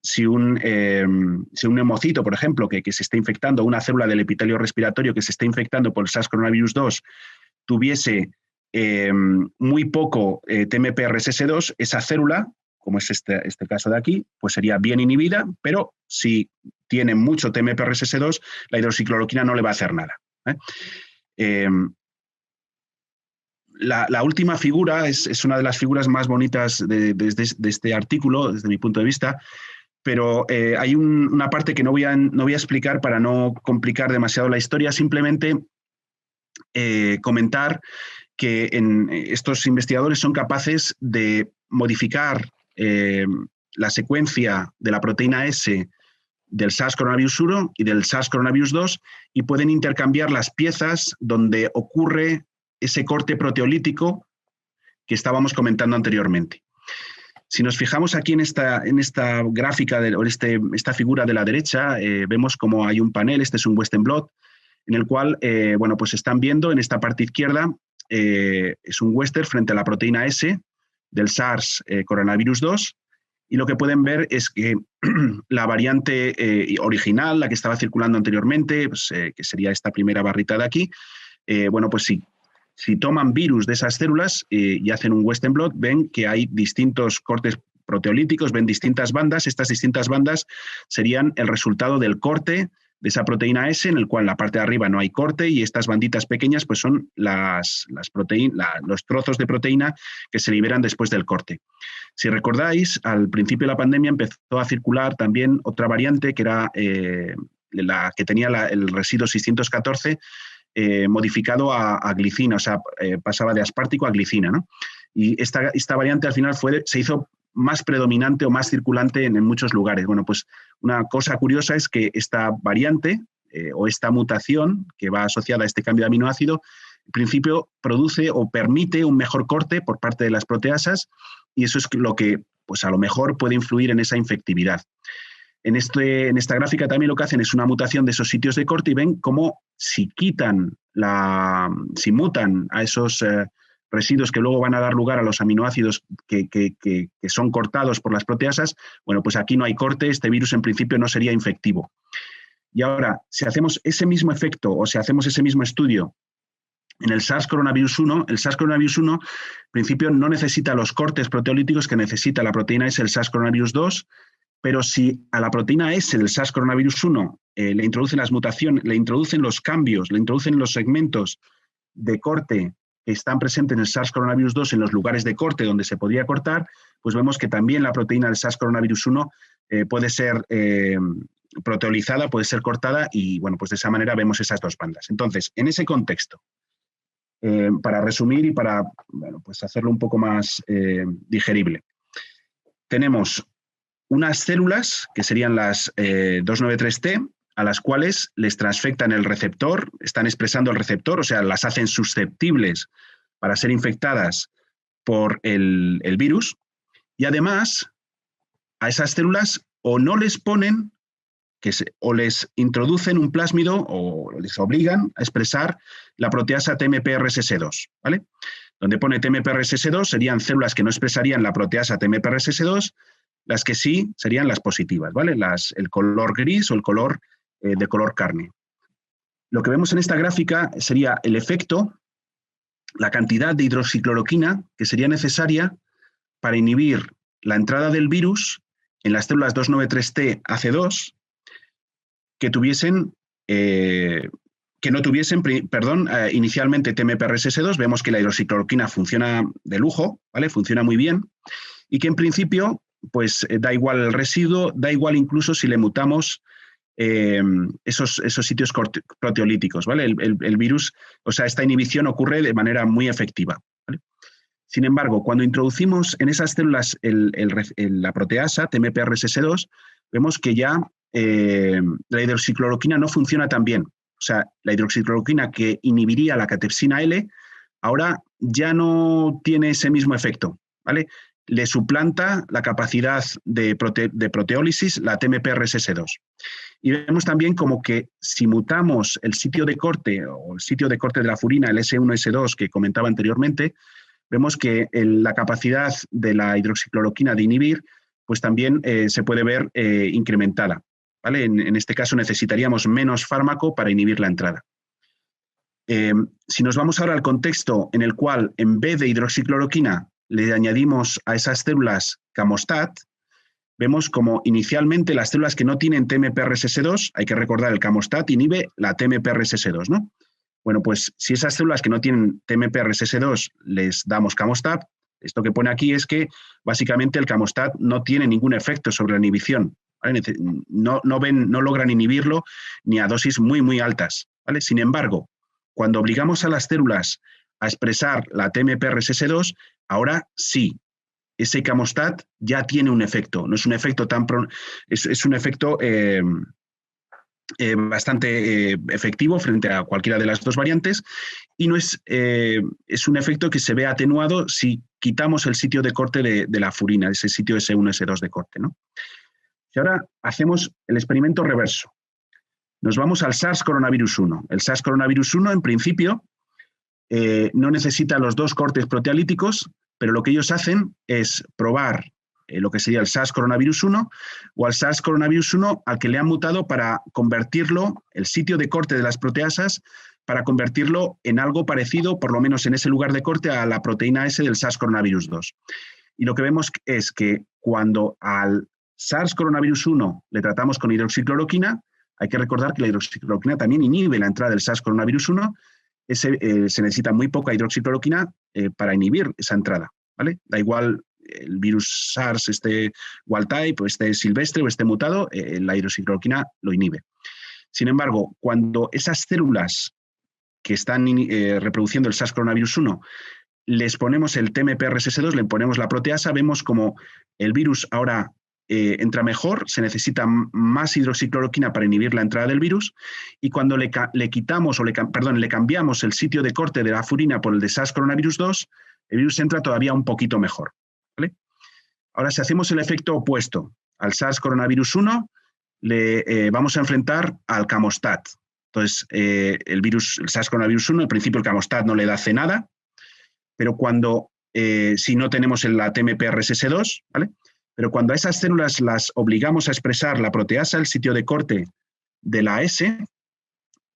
si un hemocito, por ejemplo, que se está infectando, una célula del epitelio respiratorio que se está infectando por el SARS-CoV-2 tuviese muy poco TMPRSS2, esa célula, como es este caso de aquí, pues sería bien inhibida, pero si tiene mucho TMPRSS2, la hidroxicloroquina no le va a hacer nada. La última figura es una de las figuras más bonitas de este artículo, desde mi punto de vista, pero hay una parte que no voy a explicar para no complicar demasiado la historia, simplemente comentar que estos investigadores son capaces de modificar la secuencia de la proteína S del SARS-CoV-1 y del SARS-CoV-2 y pueden intercambiar las piezas donde ocurre ese corte proteolítico que estábamos comentando anteriormente. Si nos fijamos aquí en esta gráfica, esta figura de la derecha, vemos como hay un panel, este es un Western blot, en el cual, bueno, pues están viendo en esta parte izquierda, es un Western frente a la proteína S del SARS-CoV-2, y lo que pueden ver es que la variante original, la que estaba circulando anteriormente, pues, que sería esta primera barrita de aquí, bueno, pues si toman virus de esas células y hacen un Western blot, ven que hay distintos cortes proteolíticos, ven distintas bandas. Estas distintas bandas serían el resultado del corte de esa proteína S, en el cual en la parte de arriba no hay corte, y estas banditas pequeñas pues son los trozos de proteína que se liberan después del corte. Si recordáis, al principio de la pandemia empezó a circular también otra variante que era la que tenía el residuo 614, modificado a glicina, o sea, pasaba de aspartico a glicina, ¿no? Y esta variante al final se hizo más predominante o más circulante en muchos lugares. Bueno, pues una cosa curiosa es que esta variante o esta mutación que va asociada a este cambio de aminoácido, en principio produce o permite un mejor corte por parte de las proteasas, y eso es lo que, pues a lo mejor puede influir en esa infectividad. En esta gráfica también lo que hacen es una mutación de esos sitios de corte y ven cómo si mutan a esos residuos que luego van a dar lugar a los aminoácidos que son cortados por las proteasas, bueno, pues aquí no hay corte, este virus en principio no sería infectivo. Y ahora, si hacemos ese mismo efecto o si hacemos ese mismo estudio en el SARS-CoV-1, el SARS-CoV-1 en principio no necesita los cortes proteolíticos que necesita la proteína S del SARS-CoV-2, pero si a la proteína S del SARS-CoV-1 le introducen las mutaciones, le introducen los cambios, le introducen los segmentos de corte que están presentes en el SARS-CoV-2 en los lugares de corte donde se podría cortar, pues vemos que también la proteína del SARS-CoV-1 puede ser proteolizada, puede ser cortada, y bueno, pues de esa manera vemos esas dos bandas. Entonces, en ese contexto, para resumir y para pues hacerlo un poco más digerible. Tenemos unas células, que serían las 293T, a las cuales les transfectan el receptor, están expresando el receptor, o sea, las hacen susceptibles para ser infectadas por el virus, y además a esas células o no les ponen, o les introducen un plásmido o les obligan a expresar la proteasa TMPRSS2, ¿vale? Donde pone TMPRSS2 serían células que no expresarían la proteasa TMPRSS2, las que sí serían las positivas, ¿vale? El color gris o el color de color carne. Lo que vemos en esta gráfica sería el efecto, la cantidad de hidroxicloroquina que sería necesaria para inhibir la entrada del virus en las células 293T AC2 que no tuviesen, inicialmente TMPRSS2. Vemos que la hidroxicloroquina funciona de lujo, ¿vale? Funciona muy bien, y que en principio pues da igual el residuo, da igual incluso si le mutamos esos sitios proteolíticos, ¿vale? El virus, o sea, esta inhibición ocurre de manera muy efectiva, ¿vale? Sin embargo, cuando introducimos en esas células la proteasa TMPRSS2, vemos que ya la hidroxicloroquina no funciona tan bien. O sea, la hidroxicloroquina que inhibiría la catepsina L ahora ya no tiene ese mismo efecto, ¿vale? Le suplanta la capacidad de proteólisis la TMPRSS2. Y vemos también como que si mutamos el sitio de corte o el sitio de corte de la furina, el S1-S2 que comentaba anteriormente, vemos que la capacidad de la hidroxicloroquina de inhibir pues también se puede ver incrementada, ¿vale? En este caso necesitaríamos menos fármaco para inhibir la entrada. Si nos vamos ahora al contexto en el cual en vez de hidroxicloroquina le añadimos a esas células camostat, vemos como inicialmente las células que no tienen TMPRSS2, hay que recordar, el camostat inhibe la TMPRSS2, ¿no? Bueno, pues si esas células que no tienen TMPRSS2 les damos camostat, esto que pone aquí es que básicamente el camostat no tiene ningún efecto sobre la inhibición, ¿vale? No logran inhibirlo ni a dosis muy, muy altas, ¿vale? Sin embargo, cuando obligamos a las células a expresar la TMPRSS2, ahora sí, ese camostat ya tiene un efecto. No es un efecto es un efecto bastante efectivo frente a cualquiera de las dos variantes, y no es un efecto que se ve atenuado si quitamos el sitio de corte de la furina, ese sitio S1, S2 de corte, ¿no? Y ahora hacemos el experimento reverso. Nos vamos al SARS coronavirus 1. El SARS coronavirus 1, en principio, no necesita los dos cortes proteolíticos, pero lo que ellos hacen es probar lo que sería el SARS coronavirus 1 o al SARS coronavirus 1 al que le han mutado para convertirlo, el sitio de corte de las proteasas, para convertirlo en algo parecido, por lo menos en ese lugar de corte, a la proteína S del SARS coronavirus 2. Y lo que vemos es que cuando al SARS coronavirus 1 le tratamos con hidroxicloroquina, hay que recordar que la hidroxicloroquina también inhibe la entrada del SARS coronavirus 1, se necesita muy poca hidroxicloroquina para inhibir esa entrada, ¿vale? Da igual el virus SARS, este wild type, o este silvestre, o este mutado, la hidroxicloroquina lo inhibe. Sin embargo, cuando esas células que están reproduciendo el SARS coronavirus 1 les ponemos el TMPRSS2, le ponemos la proteasa, vemos como el virus ahora entra mejor, se necesita más hidroxicloroquina para inhibir la entrada del virus, y cuando le cambiamos el sitio de corte de la furina por el de SARS coronavirus 2, el virus entra todavía un poquito mejor, ¿vale? Ahora, si hacemos el efecto opuesto al SARS coronavirus 1, le vamos a enfrentar al camostat. Entonces, el SARS coronavirus 1, al principio el camostat no le hace nada, pero si no tenemos la TMPRSS2, ¿vale? Pero cuando a esas células las obligamos a expresar la proteasa, el sitio de corte de la S,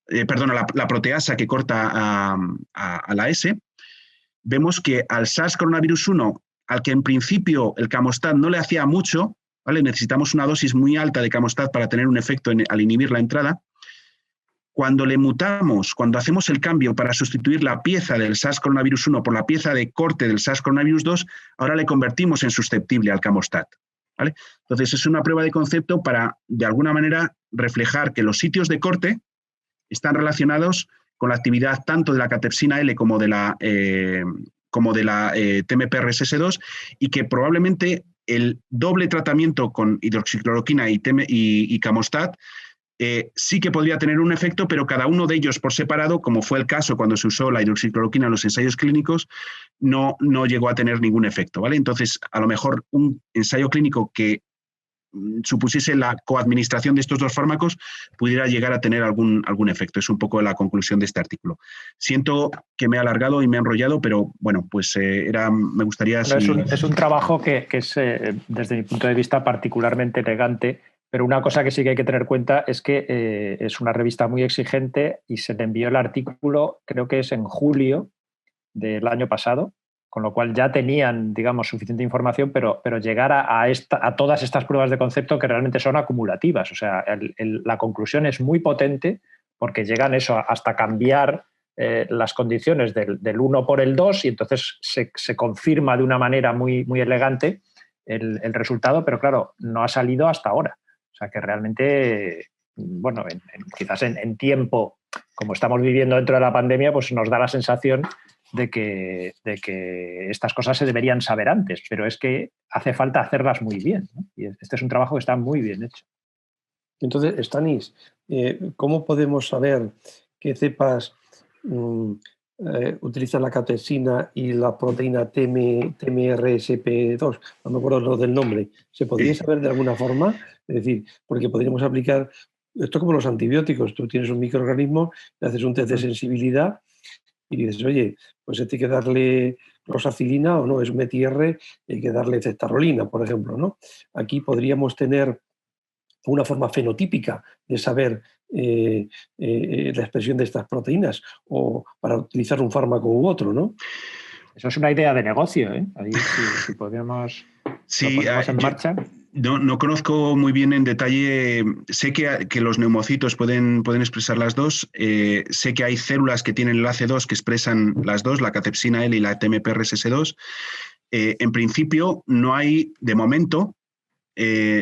la proteasa que corta a la S, vemos que al SARS coronavirus 1, al que en principio el camostat no le hacía mucho, ¿vale? Necesitamos una dosis muy alta de camostat para tener un efecto al inhibir la entrada. Cuando le mutamos, cuando hacemos el cambio para sustituir la pieza del SARS coronavirus 1 por la pieza de corte del SARS coronavirus 2, ahora le convertimos en susceptible al camostat, ¿vale? Entonces, es una prueba de concepto para, de alguna manera, reflejar que los sitios de corte están relacionados con la actividad tanto de la catepsina L como de la TMPRSS2, y que probablemente el doble tratamiento con hidroxicloroquina y Camostat sí que podría tener un efecto, pero cada uno de ellos por separado, como fue el caso cuando se usó la hidroxicloroquina en los ensayos clínicos, no llegó a tener ningún efecto, ¿vale? Entonces, a lo mejor un ensayo clínico que supusiese la coadministración de estos dos fármacos pudiera llegar a tener algún efecto. Es un poco la conclusión de este artículo. Siento que me he alargado y me he enrollado, pero bueno, pues me gustaría... Bueno, es un trabajo que es, desde mi punto de vista, particularmente elegante, pero una cosa que sí que hay que tener en cuenta es que es una revista muy exigente y se le envió el artículo, creo que es en julio del año pasado, con lo cual ya tenían, digamos, suficiente información, pero llegar a todas estas pruebas de concepto que realmente son acumulativas. O sea, la conclusión es muy potente porque llegan hasta cambiar las condiciones del 1 por el 2 y entonces se confirma de una manera muy, muy elegante el resultado, pero claro, no ha salido hasta ahora. O sea, que realmente, bueno, quizás en tiempo, como estamos viviendo dentro de la pandemia, pues nos da la sensación de que estas cosas se deberían saber antes, pero es que hace falta hacerlas muy bien, ¿no? Y este es un trabajo que está muy bien hecho. Entonces, Stanis, ¿cómo podemos saber qué cepas utilizan la catepsina y la proteína TMRSP2? No me acuerdo del nombre. ¿Se podría saber de alguna forma? Es decir, porque podríamos aplicar esto como los antibióticos. Tú tienes un microorganismo, le haces un test de sensibilidad y dices, oye, pues hay que darle clozapilina o no, es un ETR, hay que darle ceftarolina, por ejemplo, ¿no? Aquí podríamos tener una forma fenotípica de saber la expresión de estas proteínas o para utilizar un fármaco u otro, ¿no? Eso es una idea de negocio, ¿eh? Ahí si podríamos, sí, lo ponemos en marcha. No conozco muy bien en detalle, sé que los neumocitos pueden expresar las dos, sé que hay células que tienen enlace 2 que expresan las dos, la catepsina L y la TMPRSS2. En principio no hay, de momento,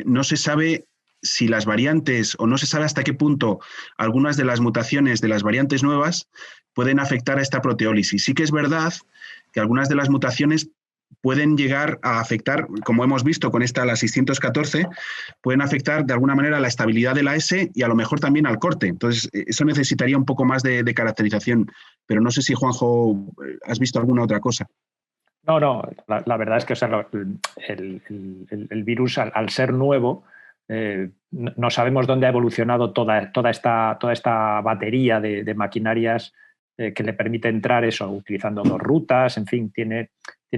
no se sabe si las variantes, o no se sabe hasta qué punto algunas de las mutaciones de las variantes nuevas pueden afectar a esta proteólisis. Sí que es verdad que algunas de las mutaciones pueden llegar a afectar, como hemos visto con la 614, pueden afectar de alguna manera la estabilidad de la S y a lo mejor también al corte. Entonces, eso necesitaría un poco más de caracterización. Pero no sé si, Juanjo, has visto alguna otra cosa. No, la verdad es que el virus, al ser nuevo, no sabemos dónde ha evolucionado toda esta batería de maquinarias que le permite entrar utilizando 2 rutas, en fin, tiene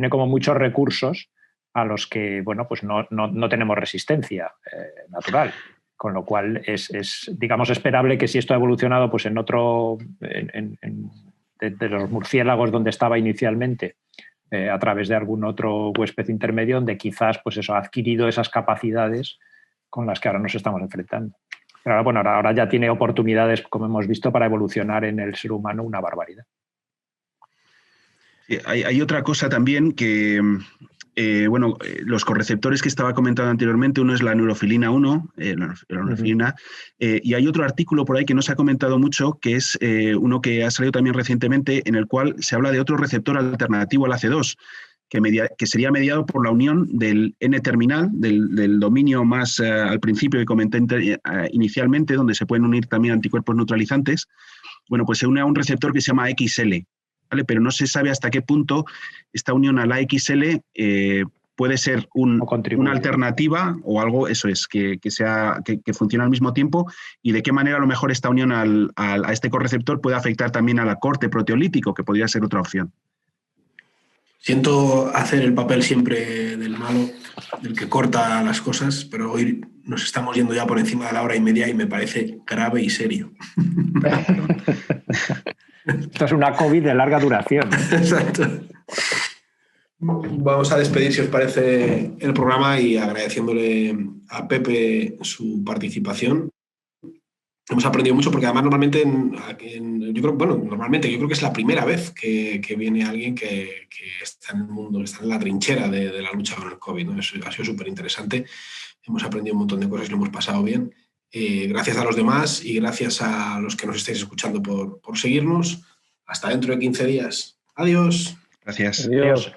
como muchos recursos a los que, bueno, pues no tenemos resistencia natural, con lo cual es digamos, esperable que si esto ha evolucionado pues de los murciélagos donde estaba inicialmente, a través de algún otro huésped intermedio donde quizás pues ha adquirido esas capacidades con las que ahora nos estamos enfrentando. Pero bueno, ahora ya tiene oportunidades, como hemos visto, para evolucionar en el ser humano una barbaridad. Hay otra cosa también que, los correceptores que estaba comentando anteriormente, uno es la neurofilina 1, la neurofilina, y hay otro artículo por ahí que no se ha comentado mucho, que es uno que ha salido también recientemente, en el cual se habla de otro receptor alternativo al AC2, que sería mediado por la unión del N-terminal, del dominio más al principio que comenté inicialmente, donde se pueden unir también anticuerpos neutralizantes. Bueno, pues se une a un receptor que se llama XL, ¿vale? Pero no se sabe hasta qué punto esta unión a la XL puede ser una alternativa o algo, eso es, que funcione al mismo tiempo, y de qué manera a lo mejor esta unión a este correceptor puede afectar también al corte proteolítico, que podría ser otra opción. Siento hacer el papel siempre del malo, del que corta las cosas, pero hoy nos estamos yendo ya por encima de la 1:30 y me parece grave y serio. Esto es una COVID de larga duración. Exacto. Vamos a despedir, si os parece, el programa y agradeciéndole a Pepe su participación. Hemos aprendido mucho porque además normalmente yo creo que es la primera vez que viene alguien que está en el mundo, que está en la trinchera de la lucha con el COVID, ¿no? Eso ha sido súper interesante. Hemos aprendido un montón de cosas y lo hemos pasado bien. Gracias a los demás y gracias a los que nos estáis escuchando por seguirnos. Hasta dentro de 15 días. Adiós. Gracias. Adiós.